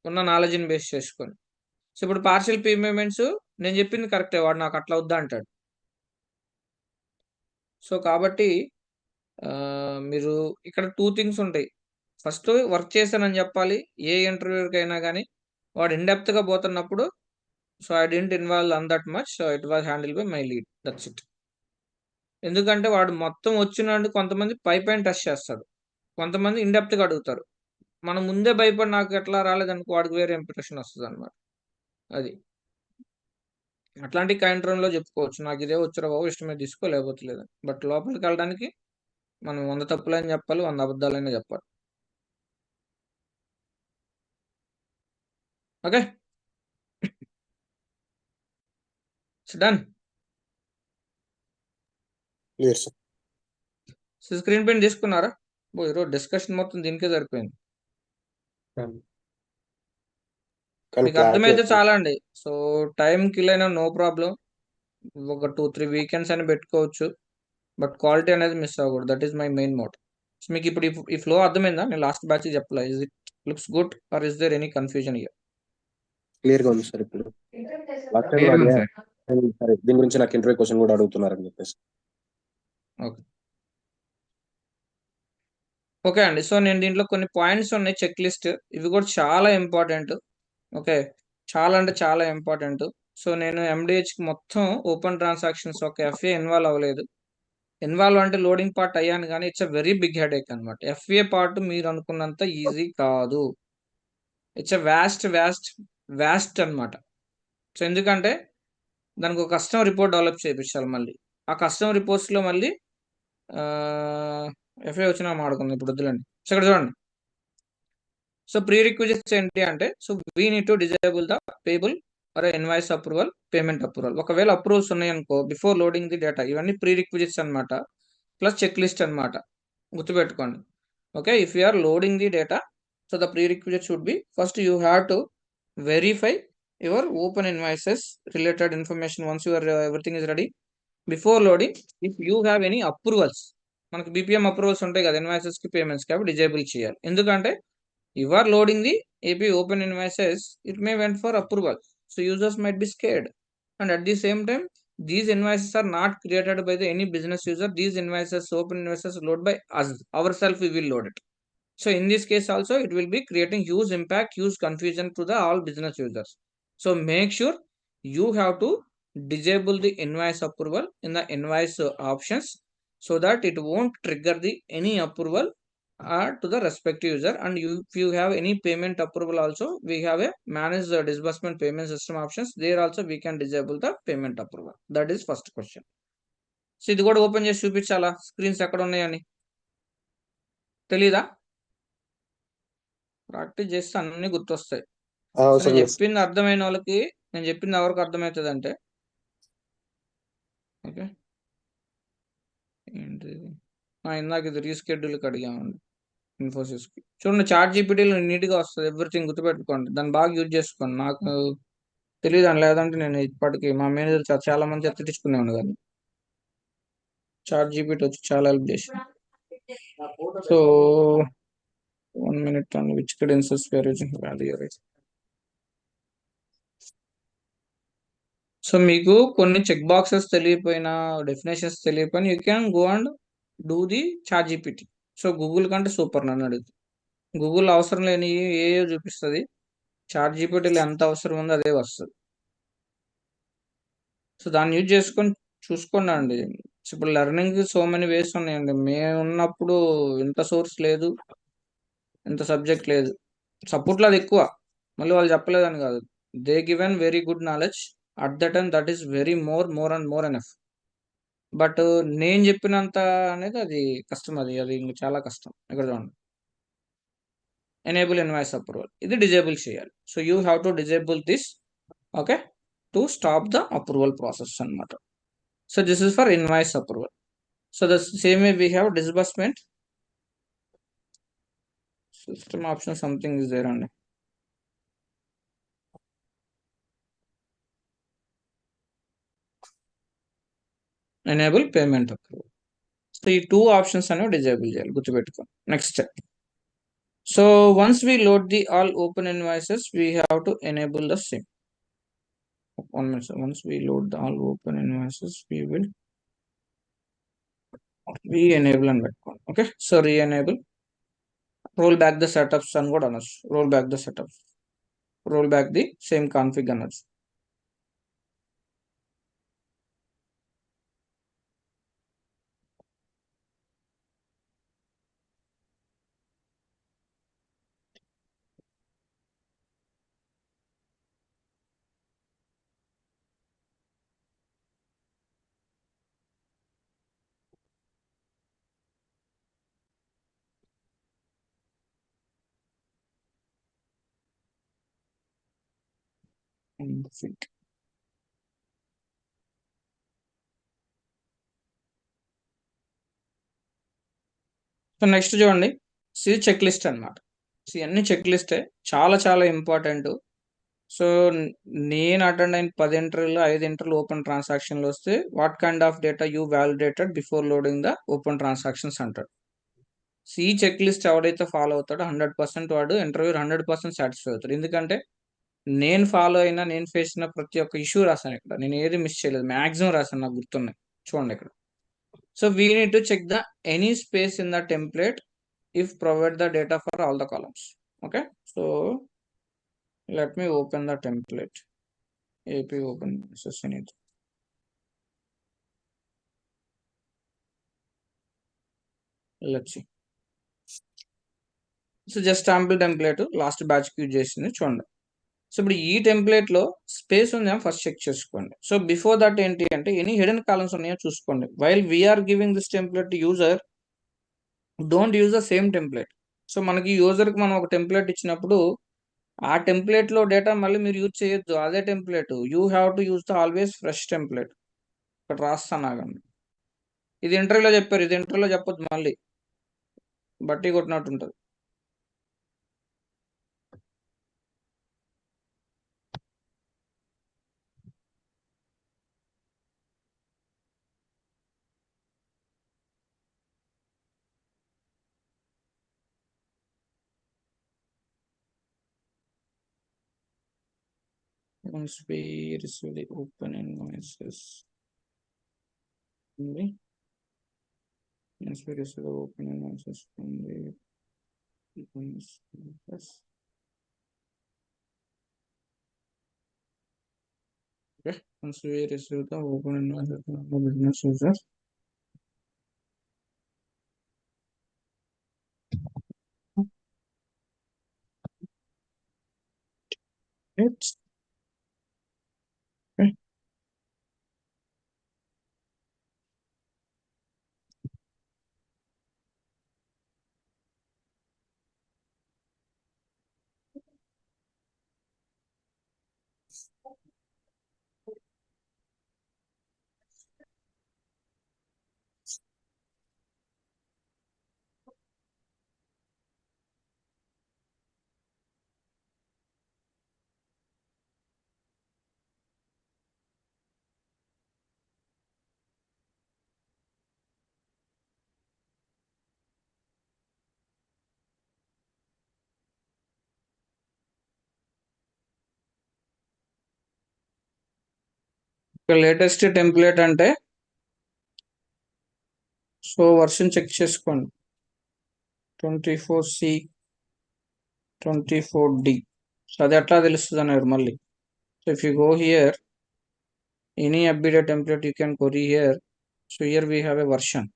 [SPEAKER 1] ఉన్న నాలెడ్జ్ని బేస్ చేసుకొని. సో ఇప్పుడు పార్షియల్ పేమెంట్స్ నేను చెప్పింది కరెక్టే, వాడు నాకు అట్లా వద్దా అంటాడు. సో కాబట్టి మీరు ఇక్కడ టూ థింగ్స్ ఉంటాయి. ఫస్ట్ వర్క్ చేశానని చెప్పాలి. ఏ ఇంటర్వ్యూకి అయినా కానీ వాడు ఇన్డెప్త్ గా పోతున్నప్పుడు, so I didn't involve on that much, so it was handle by my lead, that's it. ఎందుకంటే వాడు మొత్తం వచ్చినాడు, కొంతమంది పైన టెస్ట్ చేస్తాడు, కొంతమంది ఇన్డెప్త్ గా అడుగుతారు. మనం ముందే భయపడి నాకు ఎట్లా రాలేదనుకో వాడికి వేరే ఇంప్రెషన్ వస్తుంది అనమాట. అది అట్లాంటి లో చెప్పుకోవచ్చు, నాకు ఇదే వచ్చారా బాబు ఇష్టమే తీసుకో లేకపోతే లేదని. బట్ లోపలికి వెళ్ళడానికి మనం 100 తప్పులని చెప్పాలి, 100 అబద్ధాలైనా చెప్పాలి. Okay, done.
[SPEAKER 2] Clear sir.
[SPEAKER 1] Screen print తీసుకున్నారా? ఈరోజు డిస్కషన్ మొత్తం దీనికే సరిపోయింది.
[SPEAKER 2] కానీ
[SPEAKER 1] మీకు
[SPEAKER 2] క్లారిటీ
[SPEAKER 1] అర్థమైతే చాలా అండి. సో టైం కిల్ అయినా నో ప్రాబ్లం, ఒక 2-3 వీకెండ్స్ అని పెట్టుకోవచ్చు, బట్ క్వాలిటీ అనేది మిస్ అవ్వకూడదు. That is my main motto. So మీకు ఇప్పుడు ఈ ఫ్లో అర్థమైందా? నేను లాస్ట్ బ్యాచ్ చెప్పలే. Is it looks good or is there any confusion here?
[SPEAKER 2] Clear గా ఉంది సార్. ఇప్పుడు లాస్ట్ టైం
[SPEAKER 6] Clear గా ఉంది
[SPEAKER 2] అడిగా,
[SPEAKER 6] సార్.
[SPEAKER 2] సరే దీని గురించి నాకు ఇంటర్వ్యూ క్వశ్చన్ కూడా అడుగుతున్నారని చెప్పేసి.
[SPEAKER 1] ఓకే ఓకే అండి. సో నేను దీంట్లో కొన్ని పాయింట్స్ ఉన్నాయి, చెక్ లిస్ట్. ఇవి కూడా చాలా ఇంపార్టెంట్. ఓకే, చాలా అంటే చాలా ఇంపార్టెంట్. సో నేను ఎండిహెచ్కి మొత్తం ఓపెన్ ట్రాన్సాక్షన్స్ ఒక ఎఫ్ఏ ఇన్వాల్వ్ అవ్వలేదు. ఇన్వాల్వ్ అంటే లోడింగ్ పార్ట్ అయ్యాను, కానీ it's a very big headache అనమాట. ఎఫ్ఏ పార్ట్ మీరు అనుకున్నంత ఈజీ కాదు. ఇట్స్ అ వ్యాస్ట్ అనమాట. సో ఎందుకంటే దానికి ఒక కస్టమర్ రిపోర్ట్ డెవలప్ చేయించాలి. మళ్ళీ ఆ కస్టమర్ రిపోర్ట్స్లో మళ్ళీ ఎఫ్ఏ వచ్చినా మాడుకుందాం, ఇప్పుడు వద్దులండి. సో ఇక్కడ చూడండి. సో ప్రీ రిక్విజిట్స్ ఏంటి అంటే, so we need to disable the payable or invoice approval, payment approval. ఒకవేళ అప్రూవల్స్ ఉన్నాయనుకో బిఫోర్ లోడింగ్ ది డేటా, ఇవన్నీ ప్రీ రిక్విజిట్స్ అనమాట, ప్లస్ చెక్ లిస్ట్ అనమాట. గుర్తుపెట్టుకోండి. Okay, if you are loading the data, so the prerequisite should be first you have to verify your open invoices related information once your everything is ready. Before loading, if you have any approvals, మనకి BPM approvals ఉంటాయి కదా invoices కి, payments కి, అవి disable చేయాలి. ఎందుకంటే you are loading the AP open invoices, it may went for approval, so users might be scared. And at the same time, these invoices are not created by any business user. These invoices, open invoices, load by us ourselves, we will load it. So in this case also, it will be creating huge impact, huge confusion to the all business users. So make sure you have to disable the invoice approval in the invoice options, so that it won't trigger the any approval to the respective user. And if you have any payment approval also, we have a manage the disbursement payment system options. There also we can disable the payment approval. That is first question. So ఇది కూడా open చేసి చూపించాలా, screens ఎక్కడ ఉన్నాయని తెలీదా? Practice చేస్తే అన్ని గుర్తొస్తాయి.
[SPEAKER 2] అవసరం
[SPEAKER 1] నేను
[SPEAKER 2] లేదు.
[SPEAKER 1] చెప్పింది అర్థమైన వాళ్ళకి, నేను చెప్పింది ఎవరికి అర్థమవుతుంది అంటే, ఓకే ఏంటి ఇందాక ఇది రీస్కెడ్యూల్కి అడిగామండి ఇన్ఫోసిస్కి. చూడండి, చాట్ జీపీటీలో నీట్గా వస్తుంది ఎవ్రీథింగ్, గుర్తుపెట్టుకోండి. దాన్ని బాగా యూజ్ చేసుకోండి. నాకు తెలియదు అని లేదంటే నేను ఇప్పటికి మా మేనేజర్ చాలా మంది తిట్టించుకునేవాడు కానీ చాట్ జీపీటీ వచ్చి చాలా హెల్ప్ చేసి. So 1 minute on which credentials we are using value. So మీకు కొన్ని చెక్ బాక్సెస్ తెలియపోయినా, డెఫినేషన్స్ తెలియపోయినా, you can go and do the chat GPT. So Google కంటే సూపర్ నన్ను అడిగితే. గూగుల్ అవసరం లేని ఏ చూపిస్తుంది, చాట్ జీపీటీలో ఎంత అవసరం ఉందో అదే వస్తుంది. సో దాన్ని యూజ్ చేసుకొని చూసుకోండి అండి. ఇప్పుడు లెర్నింగ్ సో మెనీ వేస్ ఉన్నాయండి. మేము ఉన్నప్పుడు ఇంత సోర్స్ లేదు, ఇంత సబ్జెక్ట్ లేదు. సపోర్ట్లో అది ఎక్కువ, మళ్ళీ వాళ్ళు చెప్పలేదని కాదు, they given very good knowledge at the time, that is very more and more enough. But నేను చెప్పినంత అనేది అది కష్టం, అది ఇంక చాలా కష్టం. ఇక్కడ చూడండి, ఎనేబుల్ ఇన్వాయిస్ అప్రూవల్, ఇది డిజేబుల్ చేయాలి. So you have to disable this, okay, to stop the approval process అన్నమాట. So this is for invoice approval. So the same way we have disbursement system option, something is there అండి. Enable payment approval. So ఈ 2 options అనేవి disable చేయాలి, గుర్తుపెట్టుకోండి. Next, so once we load the all open invoices, we have to enable the same. 1 minute. So once we load the all open invoices, we will re-enable and పెట్టుకోండి. Okay, so re-enable, roll back the setups అని కూడా అనొచ్చు, roll back the setups, roll back the same config అనొచ్చు. config. So next చూడండి, ఇది check list అనమాట. So ఇవన్నీ check లిస్టే, చాలా చాలా ఇంపార్టెంట్. సో నేను అటెండ్ అయిన 10 ఇంటర్వ్యూలో 5 ఇంటర్వ్యూలు ఓపెన్ ట్రాన్సాక్షన్లు వస్తే, what kind of data you validated before loading the open transactions అంటాడు. సో ఈ చెక్ లిస్ట్ ఎవడైతే ఫాలో అవుతాడో 100% వాడు ఇంటర్వ్యూ 100% సాటిస్ఫై అవుతాడు. ఎందుకంటే నేను ఫాలో అయినా, నేను ఫేస్ అయిన ప్రతి ఒక్క ఇష్యూ రాశాను ఇక్కడ, నేను ఏది మిస్ చేయలేదు, మ్యాక్సిమం రాశాను, నాకు గుర్తున్నాయి. చూడండి ఇక్కడ. So we need to check the any space in the template if provide the data for all the columns. Okay, so let me open the template, ap open SSNet. Let's see. So just sample template last batch కి use చేసింది చూడండి. So ఇప్పుడు ఈ template లో space ఉందేమో first check చేసుకోండి. So before that ఏంటి అంటే, ఎనీ హిడెన్ కాలమ్స్ ఉన్నాయో చూసుకోండి. While we're giving this template to user, don't use the same template. So మనకి యూజర్ కి మనం ఒక టెంప్లెట్ ఇచ్చినప్పుడు, ఆ టెంప్లెట్ లో డేటా మళ్ళీ మీరు యూజ్ చేయొద్దు, అదే template. You have to use the always fresh template. ఇక్కడ రాస్తాను ఆగండి, ఇది ఇంటర్వ్యూలో చెప్పారు, ఇది ఇంటర్వ్యూలో చెప్పొద్దు, మళ్ళీ బట్టి కొట్టినట్టు ఉంటుంది. Once we receive the open invoices, once we receive the open invoices from the business, okay, once we receive the open invoices from the business users, it's okay. Latest template అంటే, సో వర్షన్ చెక్ చేసుకోండి, 24C 24D. So అది ఎట్లా తెలుస్తుంది అన్నారు మళ్ళీ. So if you go here, any updated template you can query here. So here we have a version.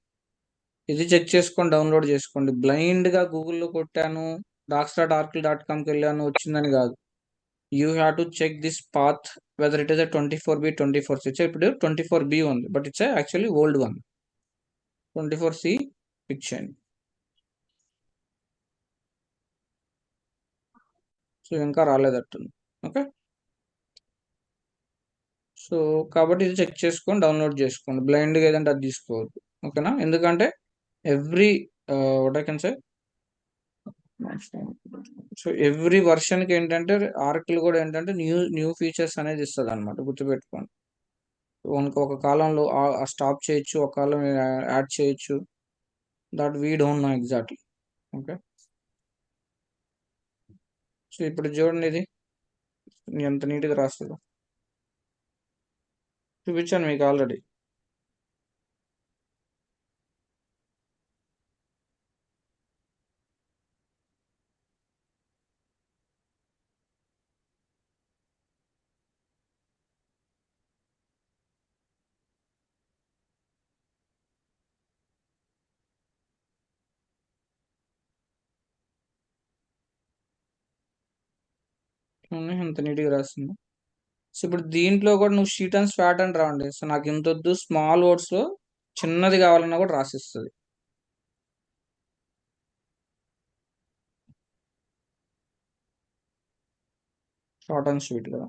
[SPEAKER 1] ఇది check చేసుకొని download చేసుకోండి. బ్లైండ్ గా గూగుల్లో కొట్టాను, darkstararticle.comకి వెళ్ళాను వచ్చిందని కాదు. You have to check this path whether it is 24B 24C. ఇప్పుడు 24B ఉంది, but it's actually old one. 24C pick చేయండి. సో ఇంకా రాలేదట్టుంది. ఓకే, సో కాబట్టి ఇది చెక్ చేసుకొని డౌన్లోడ్ చేసుకోండి. బ్లైండ్గా ఏదంటే అది తీసుకోవద్దు. ఓకేనా, ఎందుకంటే every what I can say, so every వర్షన్కి ఏంటంటే ఆర్కిల్ కూడా ఏంటంటే న్యూ ఫీచర్స్ అనేది ఇస్తుంది అనమాట, గుర్తుపెట్టుకోండి. ఒక కాలంలో స్టాప్ చేయొచ్చు, ఒక కాలం యాడ్ చేయొచ్చు. That we don't know exactly. Okay, so ఇప్పుడు చూడండి ఇది ఎంత నీట్గా రాస్తుందో చూపించాను మీకు ఆల్రెడీ. ఎంత నీట్గా రాస్తుంది. సో ఇప్పుడు దీంట్లో కూడా నువ్వు షీట్ అండ్ స్వాట్ అని రావండి. సో నాకు ఇంత వద్దు, స్మాల్ వర్డ్స్లో చిన్నది కావాలన్నా కూడా రాసిస్తుంది. షార్ట్ అండ్ స్వీట్ కదా.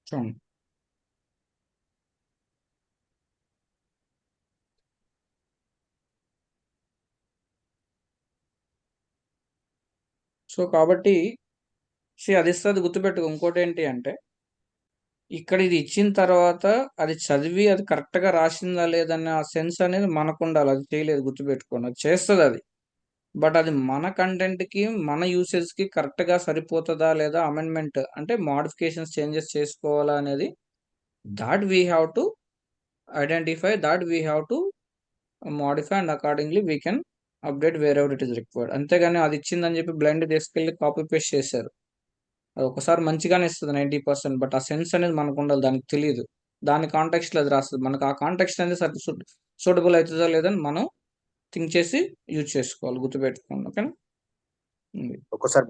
[SPEAKER 1] చూడండి, సో కాబట్టి అది ఇస్తుంది, గుర్తుపెట్టుకో. ఇంకోటి ఏంటి అంటే ఇక్కడ ఇది ఇచ్చిన తర్వాత అది చదివి అది కరెక్ట్గా రాసిందా లేదన్న ఆ సెన్స్ అనేది మనకు ఉండాలి. అది చేయలేదు, గుర్తుపెట్టుకోండి. అది చేస్తుంది అది, బట్ అది మన కంటెంట్కి మన యూసేజ్కి కరెక్ట్గా సరిపోతుందా లేదా, అమెండ్మెంట్ అంటే మోడిఫికేషన్స్ చేంజెస్ చేసుకోవాలా అనేది that we have to identify, that we have to modify and accordingly we can update wear ever it is required. అంతేగాని అది ఇచ్చిందని చెప్పి బ్లైండ్ తీసుకెళ్ళి కాపీ పేస్ట్ చేశారు. అది ఒకసారి మంచిగానే ఇస్తుంది 90%, బట్ ఆ సెన్స్ అనేది మనకు ఉండాలి, దానికి తెలియదు. దాని కాంటెక్స్ట్లో అది రాస్తుంది. మనకు ఆ కాంటెక్స్ట్ అనేది సూటబుల్ అవుతుందో లేదని మనం థింక్ చేసి యూజ్ చేసుకోవాలి, గుర్తుపెట్టుకోండి. ఓకేనా.
[SPEAKER 2] ఒక్కసారి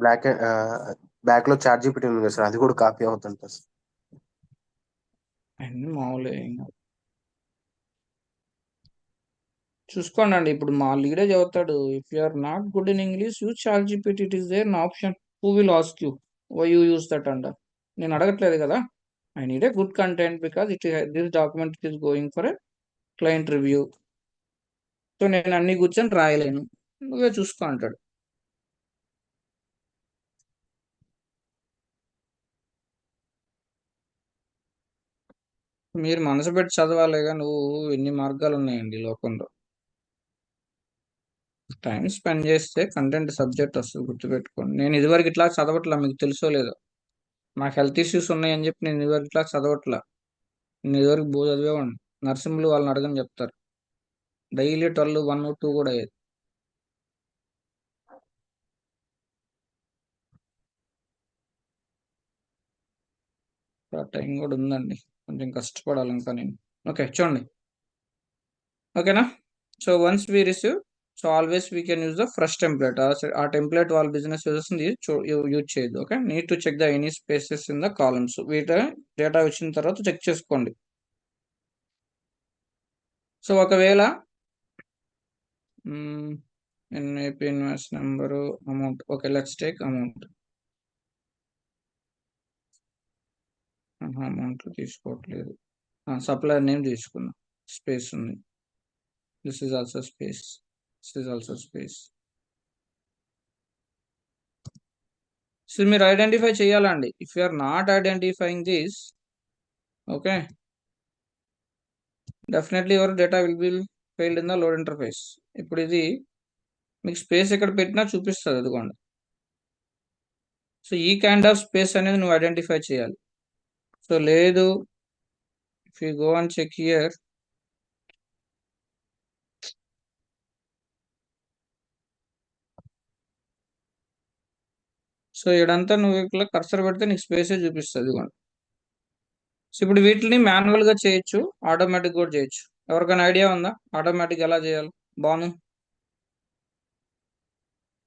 [SPEAKER 2] బ్యాక్ లో చార్ట్ జీపీటీ ఉంది కదా సార్, అది కూడా కాపీ అవుతుంటుంది సార్.
[SPEAKER 1] అన్నీ మామూలే, చూసుకోండి అండి. ఇప్పుడు మా లీడే చదువుతాడు, if you are not good in English use Chat GPT, it is there an option. Who will ask you why you use that under? నేను అడగట్లేదు కదా. I need a good content because this document it is going for a client review. So నేను అన్ని కూర్చొని రాయలేను, నువ్వే చూసుకో అంటాడు. మీరు మనసు పెట్టి చదవాలిగా. నువ్వు ఎన్ని మార్గాలు ఉన్నాయండి ఈ లోకంలో. టైం స్పెండ్ చేస్తే కంటెంట్ సబ్జెక్ట్ వస్తుంది, గుర్తుపెట్టుకోండి. నేను ఇదివరకు ఇట్లా చదవట్లా, మీకు తెలుసో లేదో. నాకు హెల్త్ ఇష్యూస్ ఉన్నాయని చెప్పి నేను ఇదివరకు ఇట్లా చదవట్లా. నేను ఇదివరకు బో చదివేవాడిని. నర్సింహులు వాళ్ళని అడగని చెప్తారు. డైలీ 12, 1, 2 కూడా అయ్యేది. ఆ టైం కూడా ఉందండి, కొంచెం కష్టపడాలి ఇంకా నేను. ఓకే, చూడండి. ఓకేనా. So once we receive, so always we can use the fresh template. ఆ టెంప్లెట్ వాళ్ళ బిజినెస్ యూజెస్ యూజ్ చేయొద్దు. Okay, need to check the any spaces in the columns. వీటి డేటా వచ్చిన తర్వాత చెక్ చేసుకోండి. సో ఒకవేళ NAP invoice number, amount. Okay, let's take amount. Amount తీసుకోవట్లేదు, supplier name తీసుకుందాం. స్పేస్ ఉంది, this is also space, this is also space. So మీరు identify చేయాలండి. If you are not identifying this, okay, definitely your data will be failed in the load interface. ఇప్పుడు ఇది మీకు space ఎక్కడ పెట్టినా చూపిస్తుంది, అదిగోండి. సో ఈ కైండ్ ఆఫ్ స్పేస్ అనేది నువ్వు ఐడెంటిఫై చేయాలి. సో లేదు, if you go and check here, so ఇడంతా నువ్వు ఇట్లా కర్సర్ పెడితే నీకు స్పేసే చూపిస్తుంది, ఇదిగోండి. సో ఇప్పుడు వీటిని మాన్యువల్ గా చేయొచ్చు, ఆటోమేటిక్ కూడా చేయొచ్చు. ఎవరికైనా ఐడియా ఉందా ఆటోమేటిక్ ఎలా చేయాలి? బాను,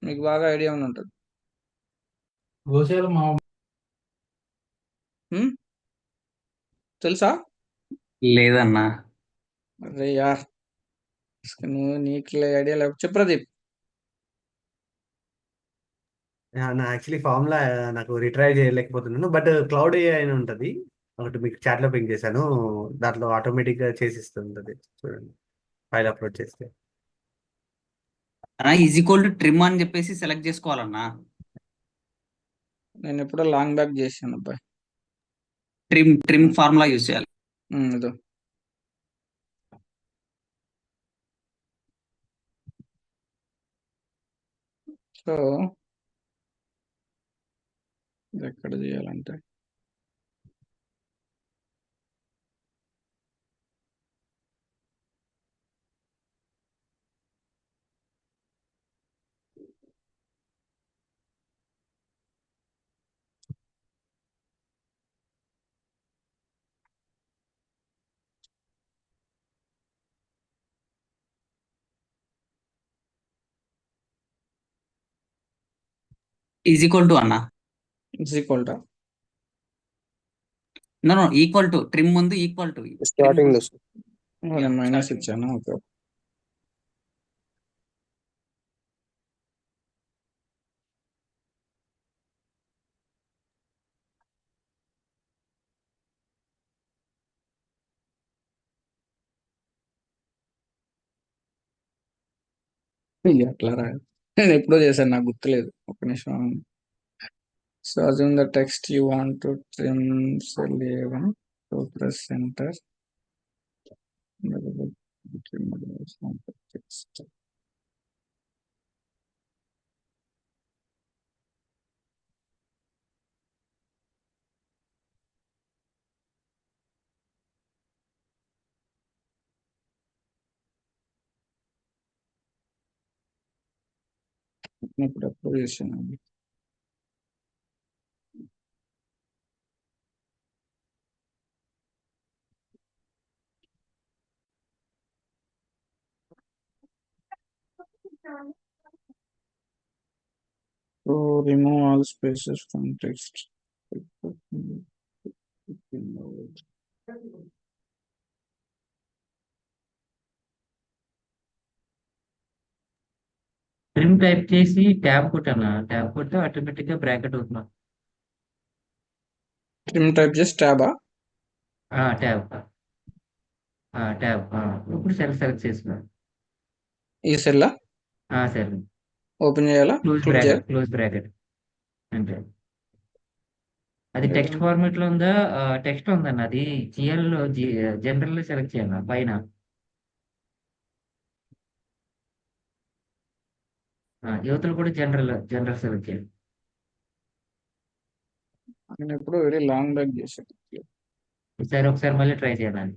[SPEAKER 1] మీకు బాగా ఐడియా ఉండి ఉంటుంది. ఉమ్, తెలుసా?
[SPEAKER 6] లేదన్నా.
[SPEAKER 1] అరే యార్, నువ్వు నీకు ఐడియా లేకపోతే చెప్పు ప్రదీప్.
[SPEAKER 3] నా యాక్చువల్లీ ఫార్ములా నాకు రిట్రైవ్ చేయలేకపోతున్నాను, బట్ క్లౌడ్ ఏఐ అని ఉంటుంది ఒకటి, మీకు చాట్లో పింక్ చేశాను. దాంట్లో ఆటోమేటిక్ గా చేసిస్తుంటది, చూడండి ఫైల్ అప్లోడ్ చేస్తే.
[SPEAKER 6] అన్నా ఈజ్ ఈక్వల్ టు ట్రిమ్ అని చెప్పేసి సెలెక్ట్ చేసుకోవాలన్నా.
[SPEAKER 1] నేను ఎప్పుడో లాంగ్ బ్యాక్ చేశాను అబ్బాయి.
[SPEAKER 6] ట్రిమ్ ఫార్ములా యూజ్ చేయాలి.
[SPEAKER 1] ఇదో సో ఇది ఎక్కడ చేయాలంటే
[SPEAKER 6] ఈజ్ ఈక్వల్ టు అన్నా.
[SPEAKER 1] Equal to
[SPEAKER 6] know equal to trim ముందు ఈక్వల్ టు
[SPEAKER 2] స్టార్టింగ్ లో
[SPEAKER 1] మైనస్ ఇచ్చాను. ఓకే, ఇది అట్లా రాదు. నేను ఎప్పుడో చేశాను, నాకు గుర్తులేదు. ఒక నిమిషం. So assume the text you want to trim cell A1, so press enter. Text. ఇప్పుడు అప్లోడ్ చేశాను. So remove all spaces from text.
[SPEAKER 7] Trim type చేసి ట్యాబ్ కొట్టాను, ట్యాబ్ కొడితే ఆటోమేటిక్ గా బ్రాకెట్ అవుతున్నా.
[SPEAKER 1] Trim type just tab.
[SPEAKER 7] Tab tab ఇప్పుడు select చేసిన
[SPEAKER 1] ఈ సెల్
[SPEAKER 7] సరే.
[SPEAKER 1] ఓపెన్ చేయాలా, క్లిక్ చేయాలి?
[SPEAKER 7] క్లోజ్ బ్రాకెట్ అంటే అది టెక్స్ట్ ఫార్మాట్ లో ఉందా? టెక్స్ట్ ఉందన్న, అది జిఎల్ లో జనరల్ లో సెలెక్ట్ చేయాలి పైన. యువతలు కూడా జనరల్ సెలెక్ట్ చేయాలి.
[SPEAKER 1] నేను ఎప్పుడు వెరీ లాంగ్ బ్యాక్ చేశాను.
[SPEAKER 7] ఈసారి ఒకసారి మళ్ళీ ట్రై చేయాలి.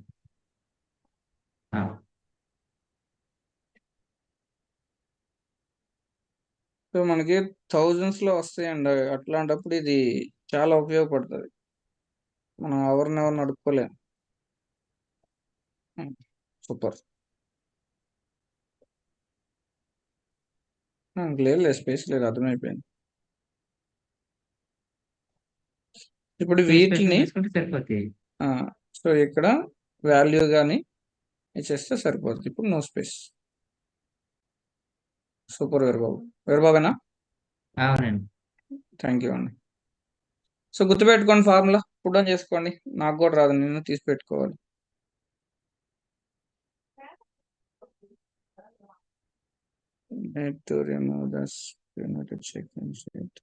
[SPEAKER 1] సో మనకి థౌజండ్స్ లో వస్తాయండి అవి. అట్లాంటప్పుడు ఇది చాలా ఉపయోగపడుతుంది. మనం ఎవరిని అడుక్కోలేం. సూపర్. లేదు, స్పేస్ లేదు, అర్థమైపోయింది. ఇప్పుడు వీటిని
[SPEAKER 7] తీసుకుంటే సరిపోతాయి.
[SPEAKER 1] సో ఇక్కడ వాల్యూ కానీ ఇచ్చేస్తే సరిపోతుంది. ఇప్పుడు నో స్పేస్. సూపర్ వీరబాబు. వీరబాబేనా?
[SPEAKER 7] అవునండి.
[SPEAKER 1] థ్యాంక్ యూ అండి. సో గుర్తుపెట్టుకోండి, ఫార్ములా పుట్ ఆన్ చేసుకోండి. నాకు కూడా రాదు, నేను తీసి పెట్టుకోవాలి. Need to remove this United Check-in sheet.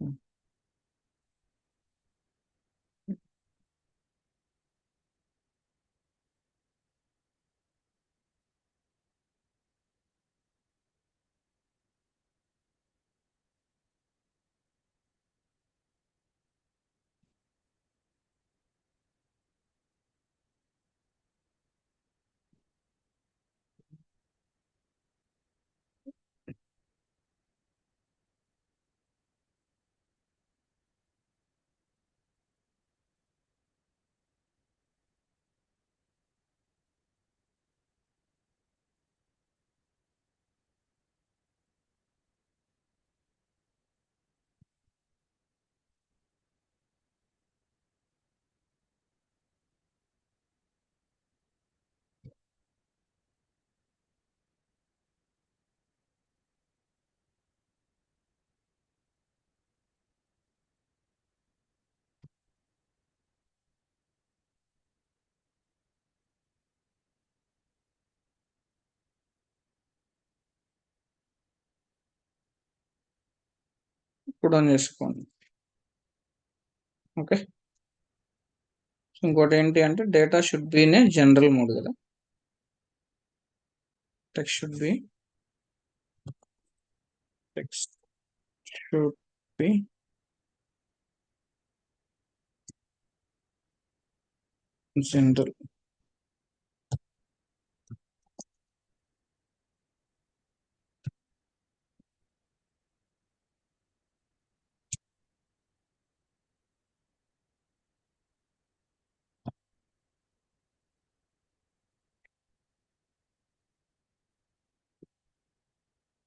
[SPEAKER 1] Put on చేసుకోండి. ఓకే, ఇంకోటి ఏంటి అంటే data should be in a general mode కదా, టెక్స్ట్ షుడ్ బి జనరల్.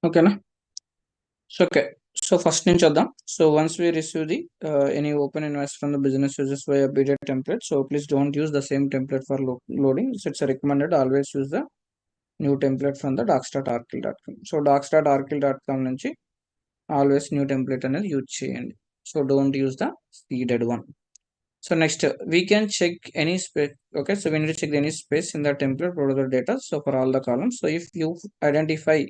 [SPEAKER 1] ఓకేనా? సో ఓకే, సో ఫస్ట్ నుంచి వద్దాం. So once we receive the any open invoice from the business users via BDA template, so please don't use the same template for loading. So it's recommended always use the new template from the docs.archil.com. So docs.archil.com నుంచి always new template అనేది use చేయండి. So don't use the seeded one. So next we can check any space. Okay, so we need to check any space in the template for the data, so for all the columns. So if you identify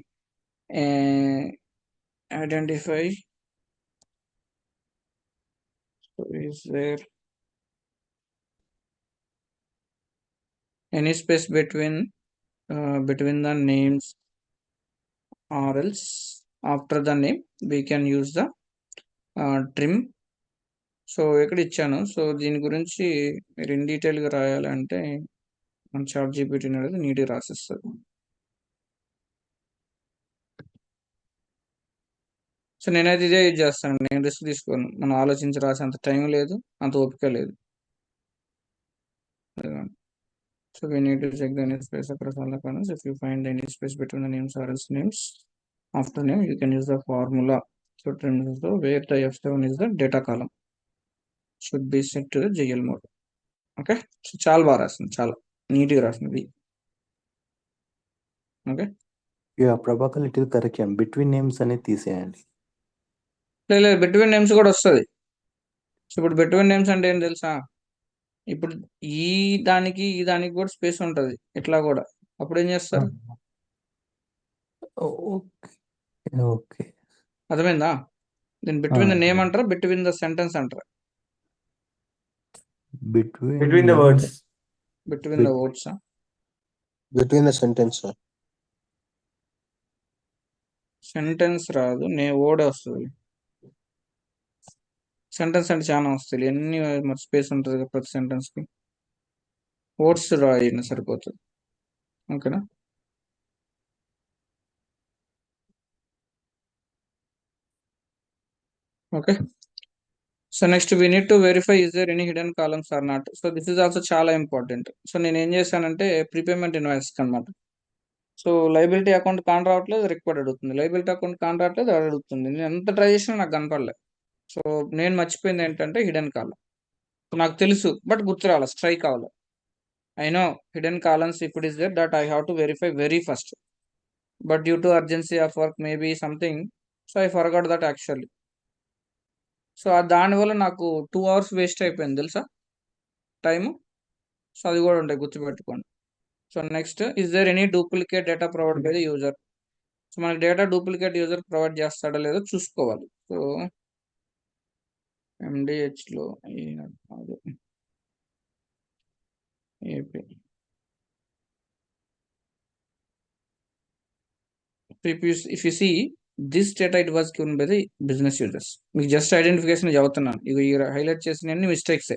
[SPEAKER 1] so is there any space between the names, or else after the name we can use the trim. So ఎక్కడ ఇచ్చాను, so దీని గురించి మీరు in డీటెయిల్గా రాయాలంటే మన ChatGPT అనేది నీట్గా రాసిస్తుంది. సో నేనైతే ఇదే యూజ్ చేస్తాను, నేను రిస్క్ తీసుకోను. మనం ఆలోచించి రాసే అంత టైం లేదు, అంత ఓపిక లేదు. So we need to check the any space across all the columns. If you find any space between the names or else names after name, you can use the formula. So trim is the where the F7 is the data column should be set to the GL mode. Okay, so చాలా బాగా రాసింది, చాలా నీట్గా రాసింది. Okay,
[SPEAKER 5] Prabhakar little correction between names అనేది తీసేయండి.
[SPEAKER 1] లేదు between names కూడా వస్తుంది. సో ఇప్పుడు బిట్వీన్ నేమ్స్ అంటే ఏం తెలుసా, ఇప్పుడు ఈ దానికి కూడా స్పేస్ ఉంటుంది ఇట్లా కూడా. అప్పుడు ఏం చేస్తారు,
[SPEAKER 5] ఓకే
[SPEAKER 1] అర్థమైందా? దీన్ని బిట్వీన్ ద నేమ్ అంటారా, బిట్వీన్ ద సెంటెన్స్ అంటారా?
[SPEAKER 3] Between the words.
[SPEAKER 1] Between the words.
[SPEAKER 2] Between the sentence.
[SPEAKER 1] Sentence రాదు, వర్డ్ వస్తుంది. సెంటెన్స్ అంటే చాలా వస్తాయి, ఎన్ని మరి స్పేస్ ఉంటుంది కదా ప్రతి సెంటెన్స్ కి. వర్డ్స్ రాయండి సరిపోతుంది. ఓకేనా? Okay, so next we need to verify is there any hidden columns or not. So this is also చాలా ఇంపార్టెంట్. సో నేను ఏం చేశానంటే ప్రీపేమెంట్ ఇన్వాయిస్ అనమాట. సో లైబిలిటీ అకౌంట్ కాన్ రావట్లేదు, రిక్వైర్డ్ అడుగుతుంది. లైబిలిటీ అకౌంట్ కాన్ రావట్లేదు, అడుగుతుంది. నేను ఎంత ట్రై చేసినా నాకు కనపడలేదు. సో నేను మర్చిపోయింది ఏంటంటే హిడెన్ కాలం. నాకు తెలుసు బట్ గుర్తు రావాలి, స్ట్రైక్ కావాలి. I know hidden columns if it is there, that I have to verify very first. But due to urgency of work, maybe something, so I forgot that actually. So దానివల్ల నాకు 2 hours waste అయిపోయింది తెలుసా time. So అది కూడా ఉంటాయి, గుర్తుపెట్టుకోండి. So next is there any duplicate data provide by the user. So మనకి data duplicate user provide చేస్తాడో లేదో చూసుకోవాలి. సో MDHలో AP if you see this data, it was given by the business users. మీకు జస్ట్ ఐడెంటిఫికేషన్ చదువుతున్నాను, ఇవి highlight చేసిన అన్ని మిస్టేక్సే.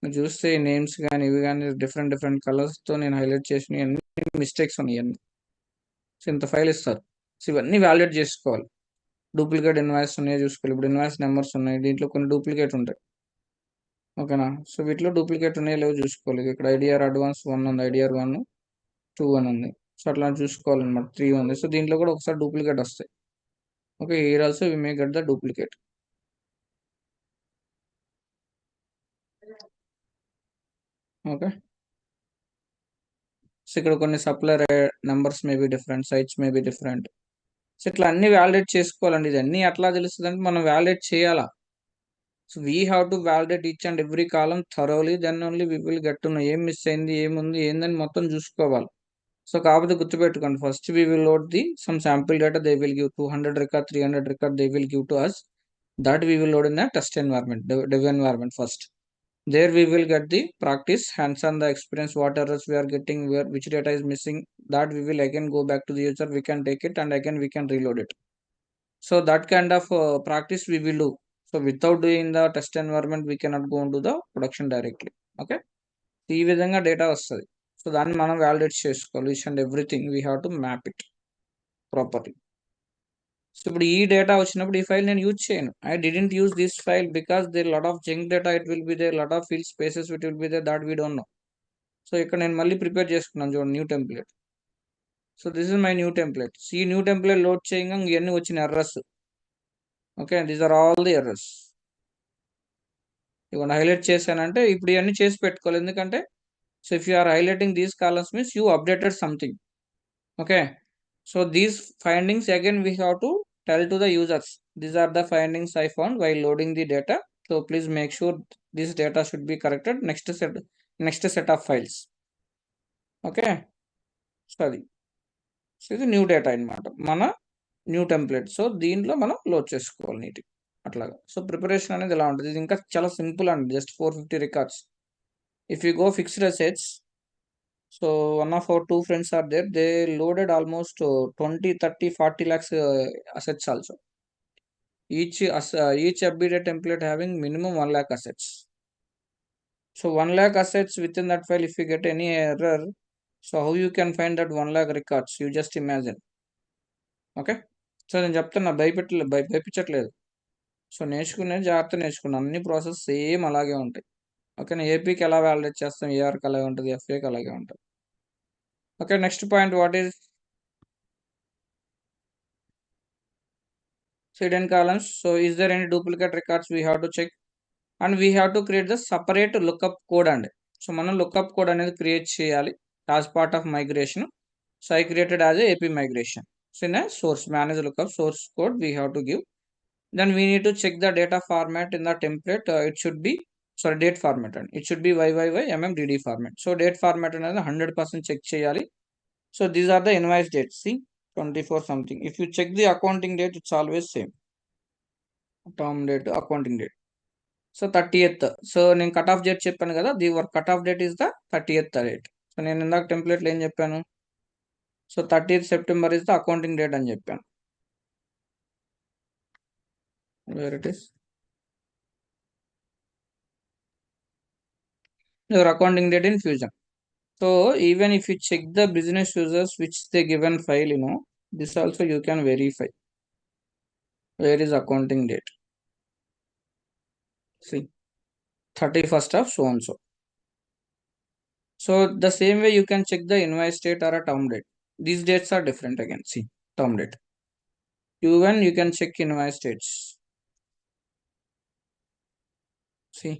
[SPEAKER 1] మీరు చూస్తే నేమ్స్ కానీ ఇవి కానీ డిఫరెంట్ కలర్స్తో నేను హైలైట్ చేసిన అన్ని మిస్టేక్స్ ఉన్నాయి అన్ని. సో ఇంత ఫైల్ ఇస్తారు, సో ఇవన్నీ వ్యాలిడేట్ చేసుకోవాలి. డూప్లికేట్ ఇన్వాయిస్ ఉన్నాయో చూసుకోవాలి. ఇప్పుడు ఇన్వాయిస్ నెంబర్స్ ఉన్నాయి, దీంట్లో కొన్ని డూప్లికేట్ ఉంటాయి. ఓకేనా? సో వీటిలో డూప్లికేట్ ఉన్నాయో లేవో చూసుకోవాలి. ఇక్కడ ఐడిఆర్ అడ్వాన్స్ 1 ఉంది, ఐడిఆర్ 1 2 అని ఉంది. సో అట్లా చూసుకోవాలన్నమాట. 3 ఉంది. సో దీంట్లో కూడా ఒకసారి డూప్లికేట్ వస్తాయి. Okay, here also we may get the duplicate. Okay, so ఇక్కడ కొన్ని supplier numbers may be different, sites may be different. So ఇట్లా అన్ని వ్యాలిడేట్ చేసుకోవాలండి. ఇది అన్ని అట్లా తెలుస్తుంది అంటే మనం వ్యాలిడేట్ చేయాలా. So we have to validate each and every column thoroughly, then only we will get to know ఏం మిస్ అయింది, ఏముంది, ఏందని మొత్తం చూసుకోవాలి. సో కాకపోతే గుర్తుపెట్టుకోండి, first we will load the some sample data. They will give 200 record, 300 record, they will give to us. That we will load in the test environment, dev environment first. There we will get the practice, hands on the experience, what errors we are getting, where which data is missing. That we will again go back to the user, we can take it and again we can reload it. So that kind of practice we will do. So without doing the test environment, we cannot go into the production directly. Okay, ఈ విధంగా data వస్తుంది. So దాన్ని మనం validate చేసుకోవాలి. Each and everything we have to map it properly. So ఇప్పుడు ఈ data వచ్చినప్పుడు ఈ ఫైల్ నేను యూజ్ చేయను. I didn't use this file because there lot of junk data it will be there, lot of field spaces it will be there, that we don't know. So ఇక్కడ నేను మళ్ళీ prepare చేసుకున్నాను చూడండి, new template. So this is my new template. ఈ new template load చేయగా ఇవన్నీ వచ్చిన errors. Okay, these are all the errors. ఇవన్నీ హైలైట్ చేశానంటే ఇప్పుడు ఇవన్నీ చేసి పెట్టుకోవాలి. ఎందుకంటే so if you are highlighting these columns means you updated something. Okay, so these findings again we have to tell to the users, these are the findings I found while loading the data, so please make sure this data should be corrected next set of files. Okay, sorry, so ఇది new data అన్నమాట, మన new template. So దీంట్లో మనం load చేసుకోవాలి neat అట్లాగా. So preparation అనేది ఎలా ఉంటుంది, ఇది ఇంకా చాలా సింపుల్ అండి, just 450 records. If you go fixed assets, so one of our two friends are there, they loaded almost 20, 30, 40 lakhs assets also. Each updated template having minimum 1 lakh assets. So 1 lakh assets within that file, if you get any error, so how you can find that 1 lakh records, you just imagine. Okay, so నేను చెప్తున్నా, భయపించట్లేదు. So నేర్చుకునే జాగ్రత్త నేర్చుకున్నాను, అన్ని process same అలాగే ఉంటాయి. ఓకేనా, ఏపీకి ఎలా వ్యాలిడేట్ చేస్తాం, ఏఆర్కి అలాగే ఉంటుంది, ఎఫ్ఏకి అలాగే ఉంటుంది. Okay, next point, what is hidden columns? So is there any duplicate records, we have to check, and we have to create the separate lookup code. And so మనం lookup code అనేది create చేయాలి as part of migration. So I created as a AP migration. So in a source manage lookup source code we have to give. Then we need to check the data format in the template. It should be, sorry, date format, and it should be YYYMMDD format. So date format అనేది 100% check చేయాలి. So these are the invoice dates. See, 24 something. If you check the accounting date, it's always same. Term date, accounting date. So 30th. So నేను cut off date చెప్పాను కదా, the work cut off date is the 30th date. So నేను ఇందాక టెంప్లెట్లో ఏం చెప్పాను, so 30th September is the accounting date అని చెప్పాను. Where it is your accounting date in Fusion. So even if you check the business users which they given file, this also you can verify. Where is accounting date? See, 31st of so and so. So the same way you can check the invoice date or a term date. These dates are different again. See, term date. Even you can check invoice dates. See,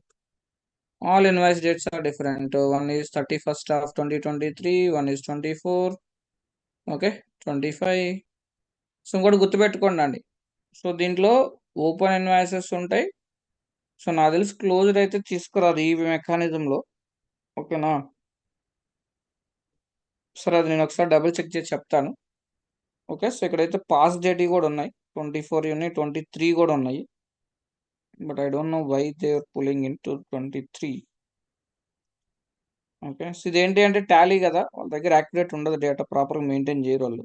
[SPEAKER 1] all invoice dates are different. One is 31st of 2023, one is 24. Okay, 25. So ఇంకోటి గుర్తుపెట్టుకోండి అండి, so దీంట్లో open invoices ఉంటాయి. So నాకు తెలిసి closed అయితే తీసుకురాదు ఈ మెకానిజంలో. ఓకేనా, సరే అది నేను ఒకసారి డబుల్ చెక్ చేసి చెప్తాను. ఓకే, సో ఇక్కడైతే పాస్ డేట్ కూడా ఉన్నాయి, 24 ఉన్నాయి, 23 కూడా ఉన్నాయి. But I don't know why they are pulling in to 23. Okay, so ఇదేంటి అంటే టాలీ కదా, వాళ్ళ దగ్గర యాక్యురేట్ ఉండదు, డేటా ప్రాపర్గా మెయింటైన్ చేయరు వాళ్ళు.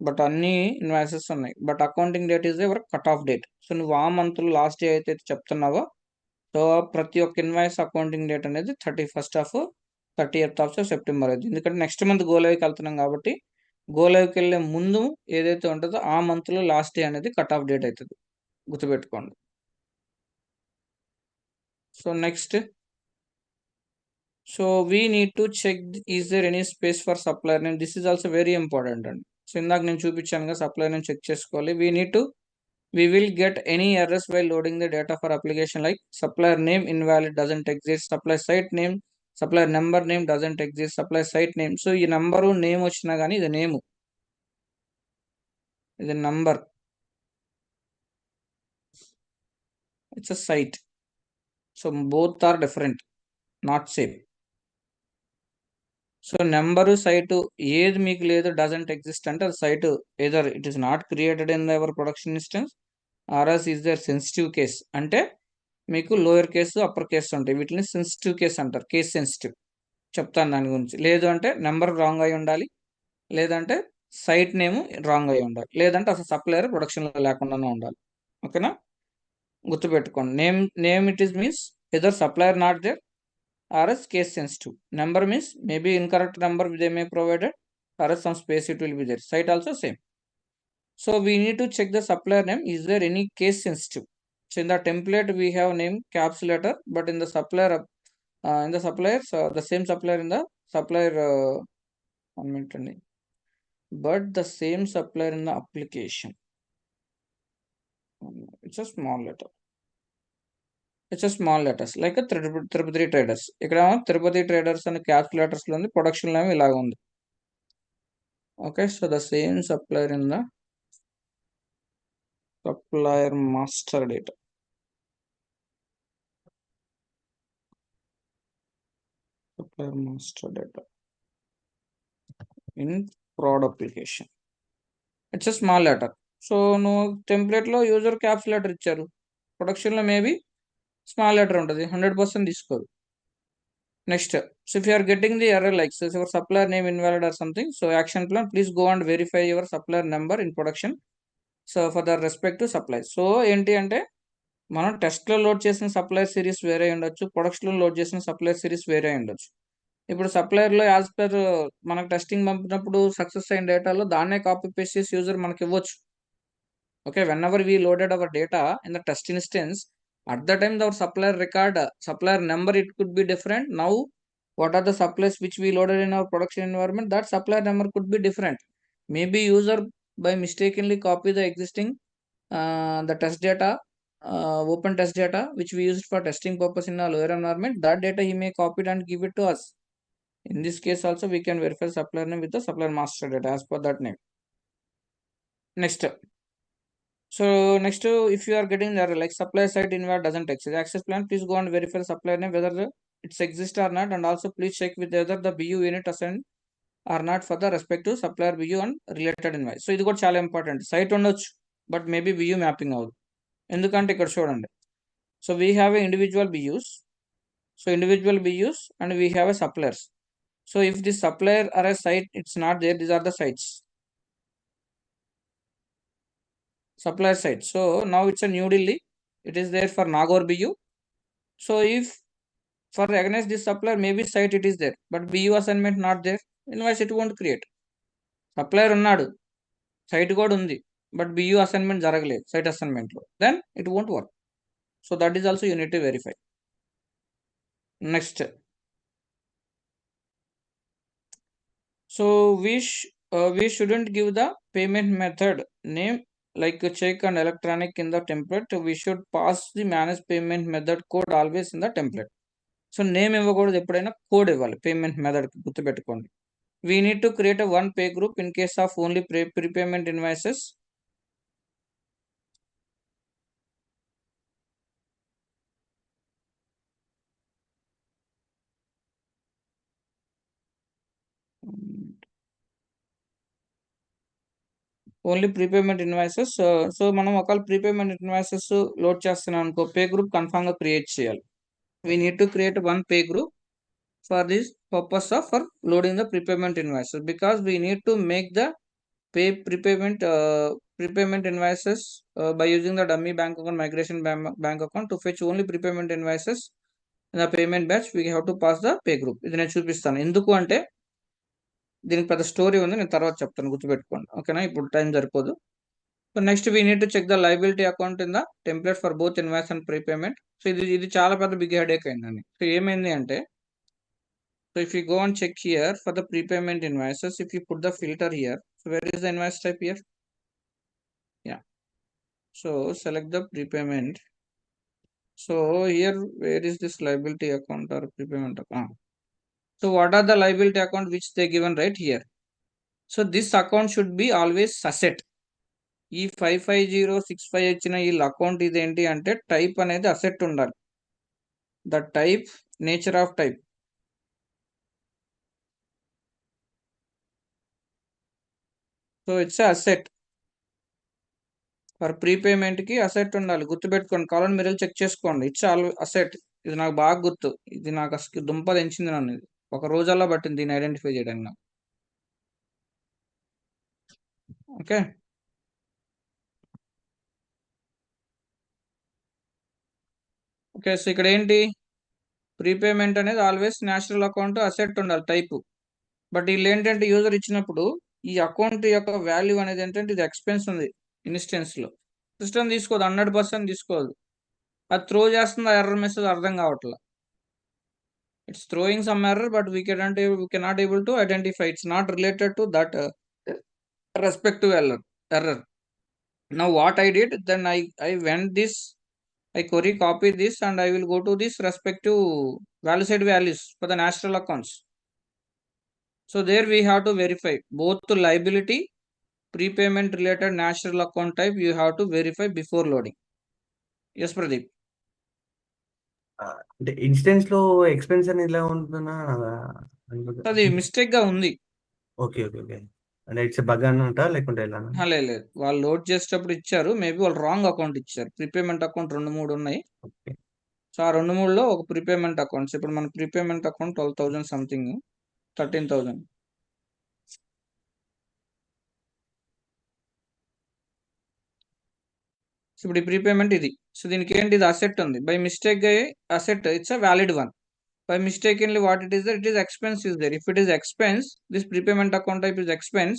[SPEAKER 1] బట్ అన్ని ఇన్వాయిసెస్ ఉన్నాయి. But accounting date is ever cut off date. So నువ్వు ఆ మంత్లో లాస్ట్ డే అయితే చెప్తున్నావో, సో ప్రతి ఒక్క ఇన్వాయిస్ అకౌంటింగ్ డేట్ అనేది 30th of September అయితే, ఎందుకంటే నెక్స్ట్ మంత్ గోలైవ్కి వెళ్తున్నాం కాబట్టి గోలైవ్కి వెళ్ళే ముందు ఏదైతే ఉంటుందో ఆ మంత్లో లాస్ట్ డే అనేది కట్ ఆఫ్ డేట్ అవుతుంది, గుర్తుపెట్టుకోండి. So next, so we need to check is there any space for supplier name. This is also very important అండి. సో ఇందాక నేను చూపించాను కదా, సప్లయర్ నేమ్ చెక్ చేసుకోవాలి. We will get any errors while loading the data for application, like supplier name invalid, doesn't exist, supplier site name, supplier number name doesn't exist, supplier site name. So ఈ number name వచ్చినా కానీ ఇది name, ఇది number, it's a site. So both are different, not same. So number site ఏది మీకు లేదు doesn't exist అంటే అది site either it is not created in our production instance or else is there sensitive case అంటే మీకు lower case upper case ఉంటాయి, వీటిని sensitive case అంటారు, కేస్ సెన్సిటివ్. చెప్తాను దాని గురించి. లేదు అంటే నెంబర్ రాంగ్ అయి ఉండాలి, లేదంటే సైట్ నేమ్ రాంగ్ అయి ఉండాలి, లేదంటే అసలు సప్లయర్ ప్రొడక్షన్లో లేకుండానే ఉండాలి. ఓకేనా, గుర్తుపెట్టుకోండి. Name it is means either supplier not there or else case sensitive. Number means maybe incorrect number they may provided or else some space it will be there. Site also same. So we need to check the supplier name. Is there any case sensitive? So in the template we have name caps letter, but in the supplier, the same supplier in the supplier, one minute only. But the same supplier in the application, it's a small letter. It's a small letters like a Tirupati Traders. ఇక్కడ Tirupati Traders and caps letters లో ఉంది, production లో ఇలాగ ఉంది. Okay, so the same supplier in the supplier master data. Supplier master data in prod application. It's a small letter. So no template లో user caps letter ఇచ్చారు, production లో maybe small letter ఉంటుంది, 100% తీసుకోరు. Next, so if you are getting the error like your supplier name invalid or something, so action plan please go and verify your supplier number in production so for the respect to supply. సో ఏంటి అంటే మనం test లో load చేసిన supplier series వేరే ఉండొచ్చు, production లో load చేసిన సప్లయర్ సిరీస్ వేరే ఉండొచ్చు. ఇప్పుడు సప్లయర్ లో యాజ్ పర్ మనకు టెస్టింగ్ పంపినప్పుడు సక్సెస్ అయిన డేటాలో దాన్నే కాపీ పేస్ట్ చేసి యూజర్ మనకి ఇవ్వచ్చు. Okay, whenever we loaded our data in the test instance, at the time our supplier record, supplier number it could be different. Now what are the suppliers which we loaded in our production environment, that supplier number could be different. Maybe user by mistakenly copy the existing the test data, open test data which we used for testing purpose in a lower environment, that data he may copy it and give it to us. In this case also we can verify supplier name with the supplier master data as per that name. Next, so next, if you are getting there like supplier site invalid doesn't exist access plan, please go and verify the supplier name whether it's exist or not, and also please check with whether the BU unit assigned or not for the respective supplier BU and related invoice. So ఇది కూడా చాలా important. Site ఉండొచ్చు but maybe BU mapping అవ్వదు, ఎందుకంటే ఇక్కడ చూడండి. So we have a individual BUs, so individual BUs and we have a suppliers. So if this supplier or a site it's not there, these are the sites, supplier site. So now it's a New Delhi, it is there for Nagaur BU. So if for against this supplier maybe site it is there but BU assignment not there, invoice it won't create. Supplier ఉన్నాడు, site కూడా ఉంది, but BU assignment జరగలేదు site assignment లో, then it won't work. So that is also you need to verify. Next, so we shouldn't give the payment method name like check and electronic in the template. We should pass the manage payment method code always in the template. So name ఇవ్వకూడదు, ఎప్పుడైనా code ఇవ్వాలి payment method కి, గుర్తుపెట్టుకోండి. We need to create a one pay group in case of only prepayment invoices. Only prepayment invoices. So మనం ఒకవేళ prepayment invoices load చేస్తున్నాం అనుకో, pay group confirm గా క్రియేట్ చేయాలి. We need to create one pay group for this purpose of for loading the prepayment invoices, because we need to make the prepayment invoices by using the dummy bank account migration bank account to fetch only prepayment invoices in the payment batch. We have to pass the pay group. ఇది నేను చూపిస్తాను ఎందుకు అంటే దీనికి పెద్ద story ఉంది, నేను తర్వాత చెప్తాను, గుర్తుపెట్టుకోండి. ఓకేనా, ఇప్పుడు టైం సరిపోదు. So next we need to check the liability account in the template for both invoice and prepayment. So ఇది చాలా పెద్ద బిగ్ హెడేక్ అయిందండి. సో ఏమైంది అంటే, so if you go and check here for the prepayment invoices, if you put the filter here, so where is the invoice type here? Yeah, so select the prepayment. So here where is this liability account or prepayment account? So what are the liability account which they given right here? So this account should be always asset. ఈ 55065 ఇచ్చిన ఈ account ఇదేంటి అంటే type అనేది asset ఉండాలి. The type, nature of type, so it's asset. For prepayment కి asset ఉండాలి, గుర్తుపెట్టుకోండి. కావాలని మీరు చెక్ చేసుకోండి. It's all asset. ఇది నాకు బాగా గుర్తు. ఇది నాకు అసలు దుంప తెంచింది నన్ను. ఇది ఒక రోజల్లా పట్టింది దీన్ని ఐడెంటిఫై చేయడానికి నాకు. Okay, okay. సో ఇక్కడ ఏంటి, ప్రీపేమెంట్ అనేది ఆల్వేస్ నేచురల్ అకౌంట్ అసెట్ ఉండాలి టైపు. బట్ వీళ్ళు ఏంటంటే యూజర్ ఇచ్చినప్పుడు ఈ అకౌంట్ యొక్క వాల్యూ అనేది ఏంటంటే ఇది ఎక్స్పెన్స్ ఉంది ఇన్స్టెన్స్ లో. సిస్టమ్ తీసుకోదు, 100% తీసుకోదు. అది త్రో చేస్తుంది, ఎర్రర్ మెసేజ్ అర్థం కావట్లా. It's throwing some error but we cannot able to identify. It's not related to that respective error. Now what I did, then I went this, I query copy this and I will go to this respective value values for the natural accounts. So there we have to verify both the liability, prepayment related natural account type you have to verify before loading. Yes, Pradeep.
[SPEAKER 3] అంటే instance లో expense అని ఇలా ఉంటుందా?
[SPEAKER 1] అది mistake గా ఉంది.
[SPEAKER 3] Okay okay okay. అంటే it's bug అన్నట లేకుంటే ఎలా?
[SPEAKER 1] లేదు, వాళ్ళు లోడ్ చేసేటప్పుడు ఇచ్చారు, మేబీ వాళ్ళు రాంగ్ అకౌంట్ ఇచ్చారు. ప్రీపేమెంట్ అకౌంట్ 2-3 ఉన్నాయి.
[SPEAKER 3] ఓకే.
[SPEAKER 1] సో ఆ 2-3లో ఒక ప్రీపేమెంట్ అకౌంట్స్. ఇప్పుడు మన ప్రీపేమెంట్ అకౌంట్ 12,000 సంథింగ్, 13,000. ఇప్పుడు ఈ ప్రీపేమెంట్ ఇది. సో దీనికి ఏంటి, ఇది అసెట్ ఉంది. By mistake asset, it's a valid one. By mistakenly what it is that it is expense is there. If it is expense, this prepayment account type is expense,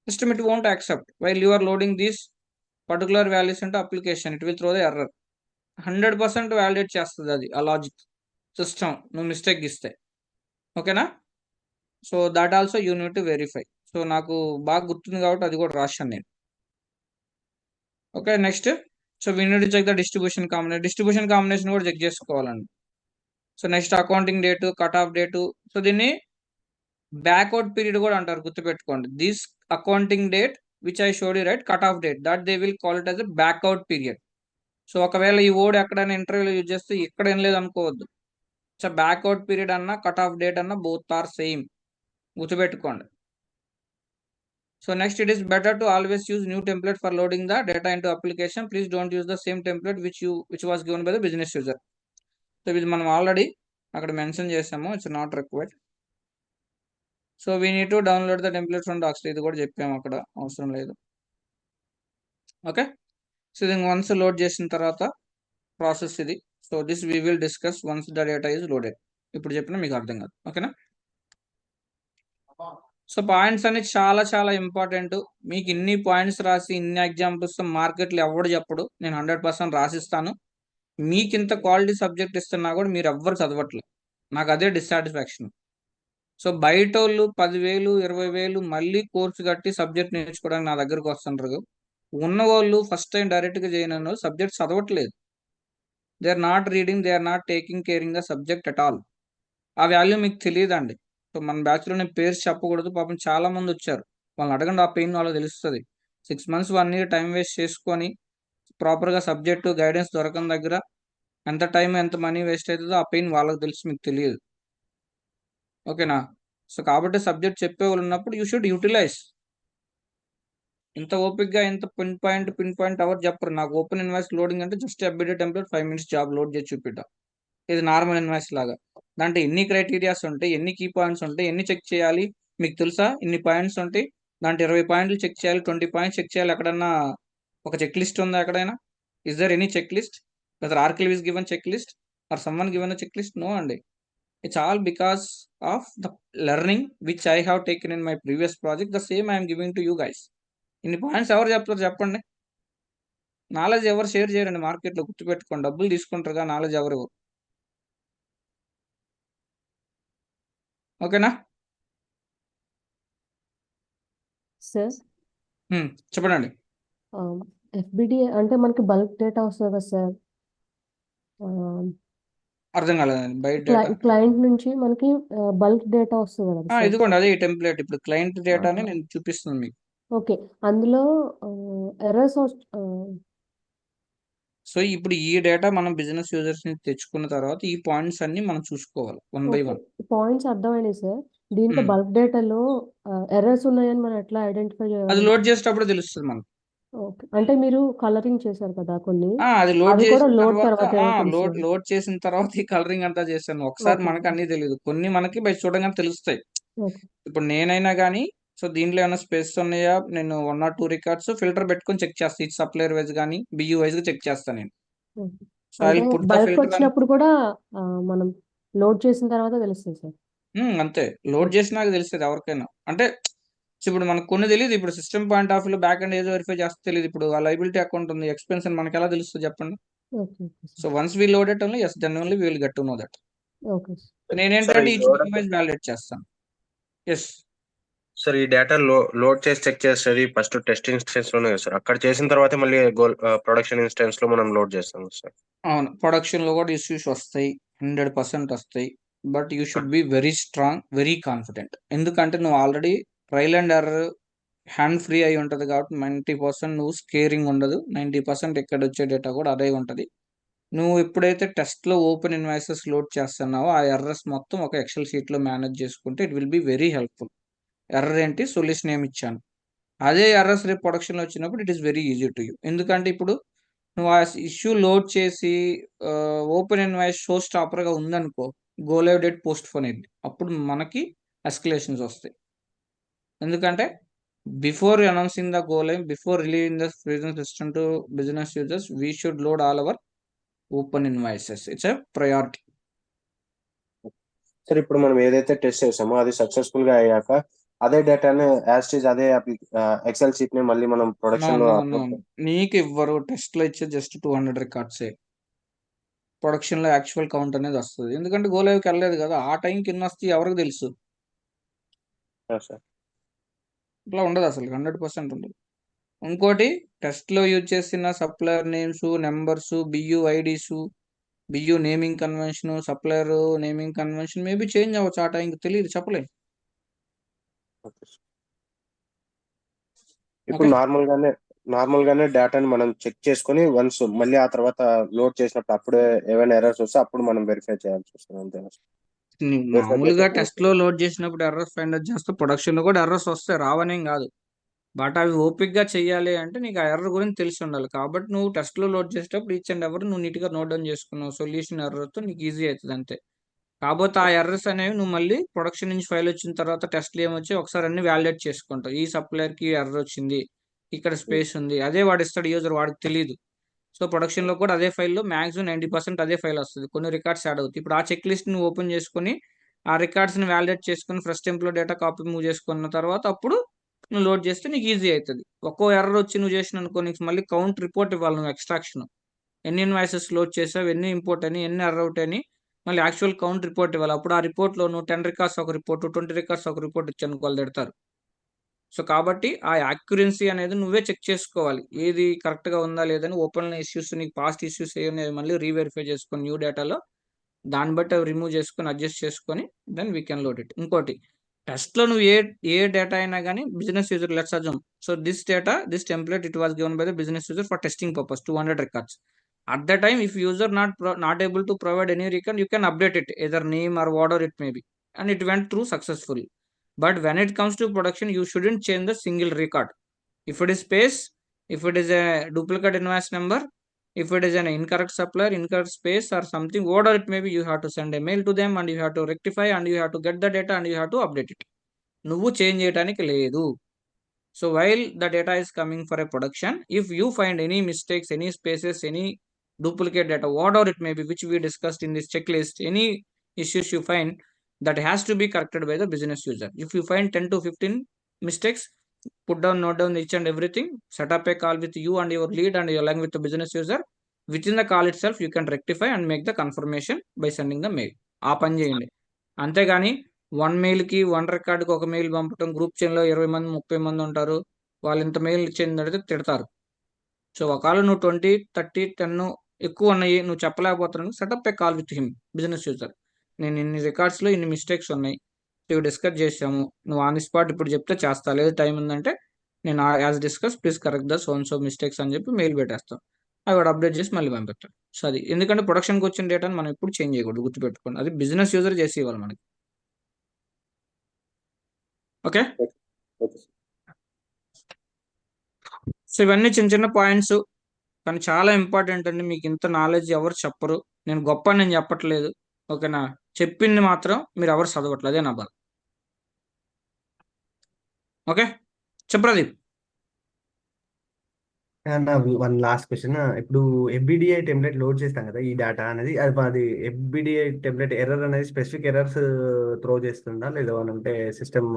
[SPEAKER 1] system it won't accept. While you are loading these particular values into application, it will throw the error. 100% validate చేస్తుంది అది ఆ logic system నువ్వు mistake ఇస్తే. ఓకేనా? So that also you need to verify. So నాకు బాగా గుర్తుంది కాబట్టి అది కూడా రాశాను నేను. Okay, next. So we need to check the distribution combination కూడా చెక్ చేసుకోవాలండి. So next accounting date, cut off date. So దీన్ని బ్యాక్అవుట్ పీరియడ్ కూడా అంటారు, గుర్తుపెట్టుకోండి. This accounting date which I showed you right, cut off date, that they will call it as a backout period. So ఒకవేళ ఈ word ఎక్కడైనా ఇంటర్వ్యూలో use చేస్తే ఇక్కడ ఏం లేదు అనుకోవద్దు. సో బ్యాక్అవుట్ పీరియడ్ అన్న కట్ ఆఫ్ డేట్ అన్న బోత్ ఆర్ సేమ్, గుర్తుపెట్టుకోండి. So next, it is better to always use new template for loading the data into application. Please don't use the same template which was given by the business user. So ఇది మనం already అక్కడ mention చేసాము, it's not required. So we need to download the template from docs, ఇది కూడా చెప్పాము, అక్కడ అవసరం లేదు. ఓకే, సో ఇది వన్స్ లోడ్ చేసిన తర్వాత ప్రాసెస్ ఇది. So this we will discuss once the data is loaded. ఇప్పుడు చెప్పినా మీకు అర్థం కాదు. ఓకేనా? సో పాయింట్స్ అనేది చాలా చాలా ఇంపార్టెంట్. మీకు ఇన్ని పాయింట్స్ రాసి ఇన్ని ఎగ్జాంపుల్స్ మార్కెట్లో ఎవడు చెప్పడు, నేను 100% రాసిస్తాను. మీకు ఇంత క్వాలిటీ సబ్జెక్ట్ ఇస్తున్నా కూడా మీరు ఎవ్వరు చదవట్లేదు, నాకు అదే డిస్సాటిస్ఫాక్షన్. సో బయట వాళ్ళు 10,000 20,000 మళ్ళీ కోర్సు కట్టి సబ్జెక్ట్ నేర్చుకోవడానికి నా దగ్గరకు వస్తుంటారు. ఉన్న వాళ్ళు ఫస్ట్ టైం డైరెక్ట్గా చేయని వాళ్ళు సబ్జెక్ట్ చదవట్లేదు. They are not reading, they are not taking caring the subject at all. ఆ వాల్యూ మీకు తెలియదండి. సో మన బ్యాచ్లో నేను పేర్స్ చెప్పకూడదు, పాపం చాలా మంది వచ్చారు, వాళ్ళని అడగండి, ఆ పెయిన్ వాళ్ళకి తెలుస్తుంది. 6 months 1 year టైం వేస్ట్ చేసుకొని ప్రాపర్గా సబ్జెక్టు గైడెన్స్ దొరకని దగ్గర ఎంత టైం ఎంత మనీ వేస్ట్ అవుతుందో ఆ పెయిన్ వాళ్ళకి తెలుసు, మీకు తెలియదు. ఓకేనా? సో కాబట్టి సబ్జెక్ట్ చెప్పే వాళ్ళు ఉన్నప్పుడు యూ షుడ్ యూటిలైజ్. ఇంత ఓపిక్గా ఇంత పిన్ పాయింట్ అవర్ చెప్పరు. నాకు ఓపెన్ ఇన్వాయిస్ లోడింగ్ అంటే just FBD template 5 minutes job load చేసి చూపిట. ఇది నార్మల్ ఇన్వాయిస్ లాగా. దాంట్లో ఎన్ని క్రైటీరియాస్ ఉంటాయి, ఎన్ని కీ పాయింట్స్ ఉంటాయి, ఎన్ని చెక్ చేయాలి మీకు తెలుసా? ఇన్ని పాయింట్స్ ఉంటాయి, దాంట్లో 20 పాయింట్లు చెక్ చేయాలి, 20 పాయింట్స్ చెక్ చేయాలి. ఎక్కడన్నా ఒక చెక్ లిస్ట్ ఉందా ఎక్కడైనా? Is there any checklist? Whether Oracle is given checklist or someone given a checklist? No అండి. It's all because of the learning which I have taken in my previous project. The same I am giving to you guys. ఇన్ని points ఎవరు చెప్తారు చెప్పండి? Knowledge ఎవరు share చేయరండి మార్కెట్లో, గుర్తుపెట్టుకోండి. డబ్బులు తీసుకుంటారుగా, నాలెడ్జ్ ఎవరు? ఓకేనా?
[SPEAKER 8] సార్
[SPEAKER 1] చెప్పండి.
[SPEAKER 8] ఎఫ్బిడి అంటే మనకి బల్క్ డేటా వస్తుంది కదా సార్,
[SPEAKER 1] అర్థం కాలేదండి. బయట డేటా
[SPEAKER 8] క్లయింట్ నుంచి మనకి బల్క్ డేటా వస్తుంది కదా సార్.
[SPEAKER 1] ఇదిగోండి అదే ఈ టెంప్లెట్. ఇప్పుడు క్లయింట్ డేటాని నేను చూపిస్తున్నాను మీకు.
[SPEAKER 8] ఓకే, అందులో ఎర్రర్స్
[SPEAKER 1] సో ఇప్పుడు ఈ డేటా మనం బిజినెస్ యూజర్స్ నుంచి తెచ్చుకున్న తర్వాత ఈ పాయింట్స్ అన్ని మనం చూసుకోవాలి 1 by 1.
[SPEAKER 8] పాయింట్స్ అర్థమైంది సార్. దీంట్లో
[SPEAKER 1] ఉమ్.
[SPEAKER 8] బల్క్ డేటాలో ఎర్రర్స్ ఉన్నాయని మనం ఎట్లా ఐడెంటిఫై
[SPEAKER 1] అది
[SPEAKER 8] చేయగలం?
[SPEAKER 1] లోడ్ చేసేటప్పుడు తెలుస్తుంది మనకు.
[SPEAKER 8] ఓకే. అంటే మీరు కలరింగ్ చేశారు కదా కొన్ని,
[SPEAKER 1] అది లోడ్
[SPEAKER 8] అవి కూడా
[SPEAKER 1] చేసిన
[SPEAKER 8] లోడ్
[SPEAKER 1] తర్వాత
[SPEAKER 8] తర్వాత
[SPEAKER 1] లోడ్
[SPEAKER 8] తెలుస్తుంది.
[SPEAKER 1] లోడ్ చేసిన తర్వాత ఈ కలరింగ్ అంతా చేశాను. ఒకసారి
[SPEAKER 8] ఓకే.
[SPEAKER 1] మనకు అన్ని తెలియదు, కొన్ని మనకి బయట చూడగానే తెలుస్తాయి.
[SPEAKER 8] ఓకే.
[SPEAKER 1] ఇప్పుడు నేనైనా కానీ సో దీంట్లో ఏమైనా స్పేస్ ఉన్నాయా, నేను 1 or 2 రికార్డ్స్ ఫిల్టర్ పెట్టుకొని చెక్ చేస్తాను. ఈ సప్లయర్ వైజ్ కానీ బియూ వైజ్ చెక్ చేస్తాను నేను.
[SPEAKER 8] ఓకే.
[SPEAKER 1] సో ఐ
[SPEAKER 8] అంటే
[SPEAKER 1] will put the
[SPEAKER 8] bulk
[SPEAKER 1] filter and
[SPEAKER 8] వచ్చినప్పుడు కూడా మనం లోడ్ చేసిన తర్వాత తెలుస్తుంది సార్.
[SPEAKER 1] అంతే. Load
[SPEAKER 8] okay.
[SPEAKER 1] చేసినాక తెలుస్తుంది ఎవరికైనా. అంటే ఇప్పుడు మనకు కొన్ని తెలియదు. ఇప్పుడు system point of view back and ఏదో వెరిఫై చేస్తే తెలియదు. ఇప్పుడు ఆ లైబిలిటీ అకౌంట్ ఉంది, ఎక్స్పెన్స్ అని మనకి ఎలా తెలుస్తుంది చెప్పండి?
[SPEAKER 8] Okay. Okay
[SPEAKER 1] so
[SPEAKER 8] sir.
[SPEAKER 1] Once we load it only, yes then only we will get to know that.
[SPEAKER 8] Okay sir.
[SPEAKER 2] Sir
[SPEAKER 1] నేనేంటంటే
[SPEAKER 2] ఈ
[SPEAKER 1] ఈ
[SPEAKER 2] లోడ్
[SPEAKER 1] బియూ వైజ్ వ్యాలిడేట్ చేస్తాను. ఎస్.
[SPEAKER 2] సార్ ఈ డేటా లోడ్ చేసి చెక్ చేసేది ఫస్ట్ టెస్ట్ ఇన్స్టెన్స్ లోనే కదా sir. అక్కడ చేసిన తర్వాత మళ్ళీ ప్రొడక్షన్ ఇన్స్టెన్స్ లో మనం లోడ్ చేస్తాం కదా సార్.
[SPEAKER 1] అవును, ప్రొడక్షన్ లో కూడా ఇష్యూస్ వస్తాయి, 100% వస్తాయి. But you should be very strong, very confident. ఎందుకంటే నువ్వు already trial and error hand free అయి ఉంటుంది కాబట్టి 90% నువ్వు స్కేరింగ్ ఉండదు. 90% ఎక్కడ వచ్చే డేటా కూడా అదే ఉంటుంది. నువ్వు ఎప్పుడైతే టెస్ట్లో ఓపెన్ ఇన్వాయిసెస్ లోడ్ చేస్తున్నావో ఆ ఎర్రర్స్ మొత్తం ఒక ఎక్సెల్ షీట్లో మేనేజ్ చేసుకుంటే it will be very helpful. Error ఏంటి, సొల్యూషన్ ఏమి ఇచ్చాను, అదే ఎర్రర్స్ రేపు ప్రొడక్షన్లో వచ్చినప్పుడు it is very easy to you. ఎందుకంటే ఇప్పుడు నువ్వు ఆ ఇష్యూ లోడ్ చేసి ఓపెన్ ఇన్వాయిస్ షో స్టాపర్గా ఉందనుకో, go live date postpone అయింది, అప్పుడు మనకి ఎస్కలేషన్స్ వస్తాయి. ఎందుకంటే before announcing the go live, before relieving the frozen system to business users, we should load all our open invoices. It's a priority.
[SPEAKER 2] Sir ఇప్పుడు మనం ఏదైతే టెస్ట్ చేసామో అది సక్సెస్ఫుల్ గా అయ్యాక అదే డేటాని యాస్టీజ్ అదే ఎక్సెల్ షీట్ ని మళ్ళీ మనం
[SPEAKER 1] నో
[SPEAKER 2] ప్రొడక్షన్ లో
[SPEAKER 1] నో నో
[SPEAKER 2] అప్లోడ్
[SPEAKER 1] నీకు ఇవ్వరు. టెస్ట్లో ఇచ్చే జస్ట్ 200 రికార్డ్సే. ప్రొడక్షన్లో యాక్చువల్ కౌంట్ అనేది వస్తుంది. ఎందుకంటే గో లైవ్కి వెళ్ళలేదు కదా, ఆ టైంకి ఎన్ని వస్తాయి ఎవరికి తెలుసు.
[SPEAKER 2] చేస్తాం సార్.
[SPEAKER 1] ఇట్లా ఉండదు అసలు, 100% ఉండదు. ఇంకోటి, టెస్ట్లో యూజ్ చేసిన supplier names, numbers, BU IDs, BU naming convention, supplier naming convention maybe change అవ్వచ్చు. ఆ టైంకి తెలియదు, చెప్పలేము.
[SPEAKER 2] Okay sir. ఇప్పుడు
[SPEAKER 1] ఓకే.
[SPEAKER 2] నార్మల్ గానే డేటాని మనం చెక్ చేసుకొని వన్స్ మళ్ళీ ఆ తర్వాత లోడ్ చేసినప్పుడు అప్పుడే ఏమైనా ఎర్రర్స్ వస్తే అప్పుడు మనం వెరిఫై చేయాల్సి వస్తుంది అంతేనా సార్? వెరిఫై
[SPEAKER 1] మామూలుగా
[SPEAKER 2] చేస్తే
[SPEAKER 1] టెస్ట్లో లోడ్ చేసినప్పుడు ఎర్రర్స్ ఫైండ్ అవుట్ చేస్తే ప్రొడక్షన్లో కూడా ఎర్రర్స్ వస్తాయి, రావనేం కాదు. బట్ అవి ఓపిక్గా చెయ్యాలి అంటే నీకు ఆ ఎర్రర్ గురించి తెలిసి ఉండాలి. కాబట్టి నువ్వు టెస్ట్లో లోడ్ చేసేటప్పుడు ఈచ్ అండ్ ఎవరు నువ్వు నీట్గా నోట్ డౌన్ చేసుకున్నావు, సొల్యూషన్ ఎర్రర్తో నీకు ఈజీ అవుతుంది అంతే. కాకపోతే ఆ ఎర్రర్స్ అనేవి నువ్వు మళ్ళీ ప్రొడక్షన్ నుంచి ఫైల్ వచ్చిన తర్వాత టెస్ట్లు ఏమొచ్చి ఒకసారి అన్ని వ్యాలిడేట్ చేసుకుంటావు. ఈ సప్లయర్కి ఎర్రర్ వచ్చింది, ఇక్కడ స్పేస్ ఉంది, అదే వాడు ఇస్తాడు యూజర్, వాడికి తెలియదు. సో ప్రొడక్షన్లో కూడా అదే ఫైల్లో మ్యాక్సిమం 90% అదే ఫైల్ వస్తుంది, కొన్ని రికార్డ్స్ యాడ్ అవుతాయి. ఇప్పుడు ఆ చెక్ లిస్ట్ నువ్వు ఓపెన్ చేసుకుని ఆ రికార్డ్స్ని వ్యాలిడేట్ చేసుకుని ఫస్ట్ ఎంప్లో డేటా కాపీ మూవ్ చేసుకున్న తర్వాత అప్పుడు నువ్వు లోడ్ చేస్తే నీకు ఈజీ అవుతుంది. ఒక్కో ఎర్రర్ వచ్చి నువ్వు చేసిన అనుకో, నీకు మళ్ళీ కౌంట్ రిపోర్ట్ ఇవ్వాలి నువ్వు, ఎక్స్ట్రాక్షన్ ఎన్ని ఇన్వాయిసెస్ లోడ్ చేసావు, ఎన్ని ఇంపోర్ట్ అని, ఎన్ని ఎర్రర్ అవుట్ అని, మళ్ళీ యాక్చువల్ కౌంట్ రిపోర్ట్ ఇవ్వాలి. అప్పుడు ఆ రిపోర్ట్లో నువ్వు 10 రికార్డ్స్ ఒక రిపోర్ట్, 20 రికార్డ్స్ ఒక రిపోర్ట్ ఇచ్చాను వాళ్ళు తిడతారు. సో కాబట్టి ఆ యాక్యురెన్సీ అనేది నువ్వే చెక్ చేసుకోవాలి, ఏది కరెక్ట్గా ఉందా లేదని. ఓపెన్ ఇష్యూస్, నీకు పాస్ట్ ఇష్యూస్ ఏమనేది మళ్ళీ రీవెరిఫై చేసుకొని న్యూ డేటాలో దాన్ని బట్టి అవి రిమూవ్ చేసుకొని అడ్జస్ట్ చేసుకొని then we can load it. ఇంకోటి, టెస్ట్లో నువ్వు ఏ డేటా అయినా కానీ business user, let's assume, so this data, this template, it was given by the business user for testing purpose, 200 records. At that time, if user not able to provide any record, you can update it, either name or whatever it may be, and it went through successfully. But when it comes to production, you shouldn't change the single record. If it is space, if it is a duplicate invoice number, if it is an incorrect supplier, incorrect space or something, whatever it may be, you have to send a mail to them and you have to rectify and you have to get the data and you have to update it. నువ్వు change చేయడానికి లేదు. So while the data is coming for a production, if you find any mistakes, any spaces, any duplicate data, whatever it may be, which we discussed in this checklist, any issues you find, that has to be corrected by the business user. If you find 10 to 15 mistakes, put down, note down each and everything, set up a call with you and your lead and along with the business user. Within the call itself, you can rectify and make the confirmation by sending the mail. ఆ పని చేయండి. అంతేగాని 1 మెయిల్కి 1 రికార్డుకి ఒక mail పంపటం, group చైన్లో 20 మంది 30 మంది ఉంటారు, వాళ్ళు ఇంత మెయిల్ ఇచ్చిందంటే తిడతారు. సో ఒకవేళ నువ్వు 20, 30, 10 ఎక్కువ ఉన్నాయి, నువ్వు చెప్పలేకపోతున్నావు, setup a call with him, business user. నేను ఇన్ని రికార్డ్స్లో ఇన్ని మిస్టేక్స్ ఉన్నాయి, ఇవి డిస్కస్ చేసాము, నువ్వు ఆన్ ది స్పాట్ ఇప్పుడు చెప్తే చేస్తా, లేదు టైం ఉందంటే నేను as discuss please correct the so and so mistakes అని చెప్పి మెయిల్ పెట్టేస్తాం. అవి వాడు అప్డేట్ చేసి మళ్ళీ పంపిస్తాం. సో అది ఎందుకంటే ప్రొడక్షన్కి వచ్చిన డేటాని మనం ఎప్పుడు చేంజ్ చేయకూడదు, గుర్తుపెట్టుకోండి. అది బిజినెస్ యూజర్ చేసి ఇవ్వాలి మనకి. ఓకే.
[SPEAKER 2] Okay sir.
[SPEAKER 1] సో ఇవన్నీ చిన్న చిన్న పాయింట్స్, కానీ చాలా ఇంపార్టెంట్ అండి. మీకు ఇంత నాలెడ్జ్ ఎవరు చెప్పరు. నేను గొప్ప అని నేను చెప్పట్లేదు, ఓకేనా. చెప్పింది మాత్రం మీరు ఎవరు చదవట్లేదు, అదే నా బాధ. ఓకే, చెప్పు ప్రదీప్.
[SPEAKER 3] నా వన్ లాస్ట్ క్వశ్చన్. ఇప్పుడు ఎఫ్బిడిఐ టెంప్లెట్ లోడ్ చేస్తాం కదా, ఈ డేటా అనేది అది ఎఫ్బిడిఐ టెంప్లెట్ ఎర్రర్ అనేది స్పెసిఫిక్ ఎర్రర్స్ త్రో చేస్తుందా, లేదా అని అంటే సిస్టమ్?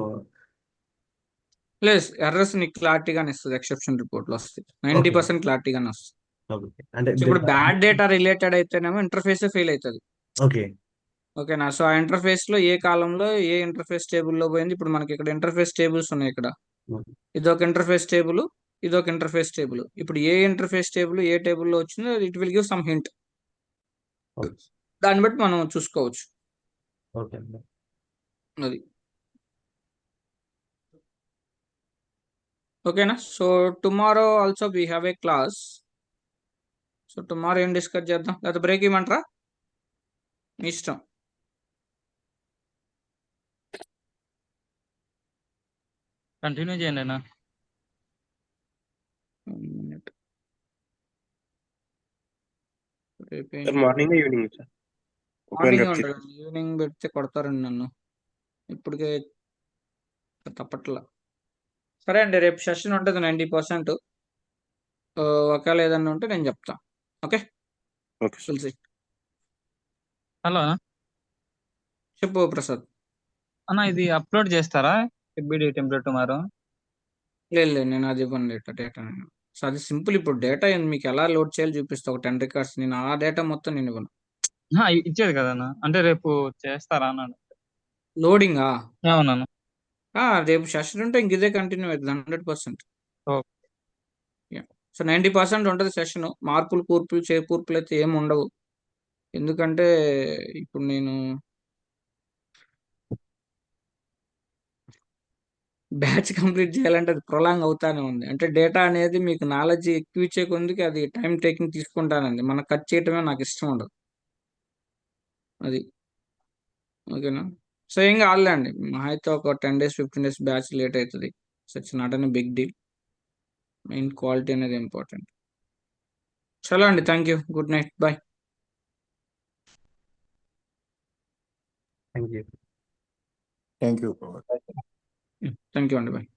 [SPEAKER 1] లేదు, ఎర్రర్స్ నీకు క్లారిటీగానే ఇస్తుంది. ఎక్సెప్షన్ రిపోర్ట్లో వస్తుంది,
[SPEAKER 3] ఓకే
[SPEAKER 1] 90% క్లారిటీగానే వస్తుంది.
[SPEAKER 3] ఓకే అంటే
[SPEAKER 1] సో ఇప్పుడు బ్యాడ్ డేటా రిలేటెడ్ అయితేనేమో ఇంటర్ఫేస్ ఫెయిల్ అవుతుంది,
[SPEAKER 3] ఓకే
[SPEAKER 1] ఓకేనా. సో ఆ ఇంటర్ఫేస్ లో ఏ కాలంలో ఏ ఇంటర్ఫేస్ టేబుల్లో పోయింది. ఇప్పుడు మనకి ఇక్కడ ఇంటర్ఫేస్ టేబుల్స్ ఉన్నాయి. ఇక్కడ ఇదొక ఇంటర్ఫేస్ టేబుల్, ఇదొక ఇంటర్ఫేస్ టేబుల్. ఇప్పుడు ఏ ఇంటర్ఫేస్ టేబుల్ ఏ టేబుల్లో వచ్చిందో it will give some hint. దాన్ని బట్టి మనం చూసుకోవచ్చు.
[SPEAKER 3] ఓకే
[SPEAKER 1] అది ఓకేనా. So tomorrow also we have a class. So tomorrow ఏం డిస్కస్ చేద్దాం, లేదా బ్రేక్ ఇవ్వమంటారా, మీ ఇష్టం.
[SPEAKER 4] కంటిన్యూ చేయండి అన్న.
[SPEAKER 2] Morning evening sir.
[SPEAKER 1] మార్నింగ్ ఉంటుంది, ఈవినింగ్ పెడితే కొడతారండి నన్ను. ఇప్పటికే తప్పట్లా. సరే అండి, రేపు సెషన్ ఉంటుంది 90%. ఒకవేళ ఏదన్నా ఉంటే నేను చెప్తా. Okay,
[SPEAKER 2] okay sir.
[SPEAKER 1] Tulasi
[SPEAKER 4] hello
[SPEAKER 1] చెప్పు ప్రసాద్.
[SPEAKER 4] అన్న, ఇది అప్లోడ్ చేస్తారా ఎఫ్బిడి టెంప్లెట్ టుమారో?
[SPEAKER 1] లేదు, నేను అది ఇవ్వను డేటా నేను. సో అది సింపుల్. ఇప్పుడు డేటా మీకు ఎలా లోడ్ చేయాలో చూపిస్తా, ఒక 10 రికార్డ్స్. నేను ఆ డేటా మొత్తం నేను ఇవ్వను.
[SPEAKER 4] ఇచ్చేది కదన్నా, అంటే రేపు చేస్తారా అన్నాడు.
[SPEAKER 1] లోడింగా
[SPEAKER 4] అవునన్నా.
[SPEAKER 1] రేపు సెషన్ ఉంటే ఇంక ఇదే కంటిన్యూ అవుతుంది 100%.
[SPEAKER 4] ఓకే.
[SPEAKER 1] సో 90% ఉంటుంది సెషన్. మార్పులు కూర్పులు చేకూర్పులు అయితే ఏమి ఉండవు. ఎందుకంటే ఇప్పుడు నేను బ్యాచ్ కంప్లీట్ చేయాలంటే అది ప్రొలాంగ్ అవుతానే ఉంది. అంటే డేటా అనేది మీకు నాలెడ్జ్ ఎక్కువ ఇచ్చే కొందుకి అది టైం టేకింగ్ తీసుకుంటానండి. మనం కట్ చేయటమే నాకు ఇష్టం ఉండదు. అది ఓకేనా. సో ఏం కాదులేండి, మా అయితే ఒక 10 days 15 days బ్యాచ్ లేట్ అవుతుంది. So it's not an big deal. Main quality అనేది ఇంపార్టెంట్. చలో అండి, thank you, good night, bye.
[SPEAKER 3] Thank you.
[SPEAKER 5] Thank you.
[SPEAKER 1] Thank you అండి, బాయ్.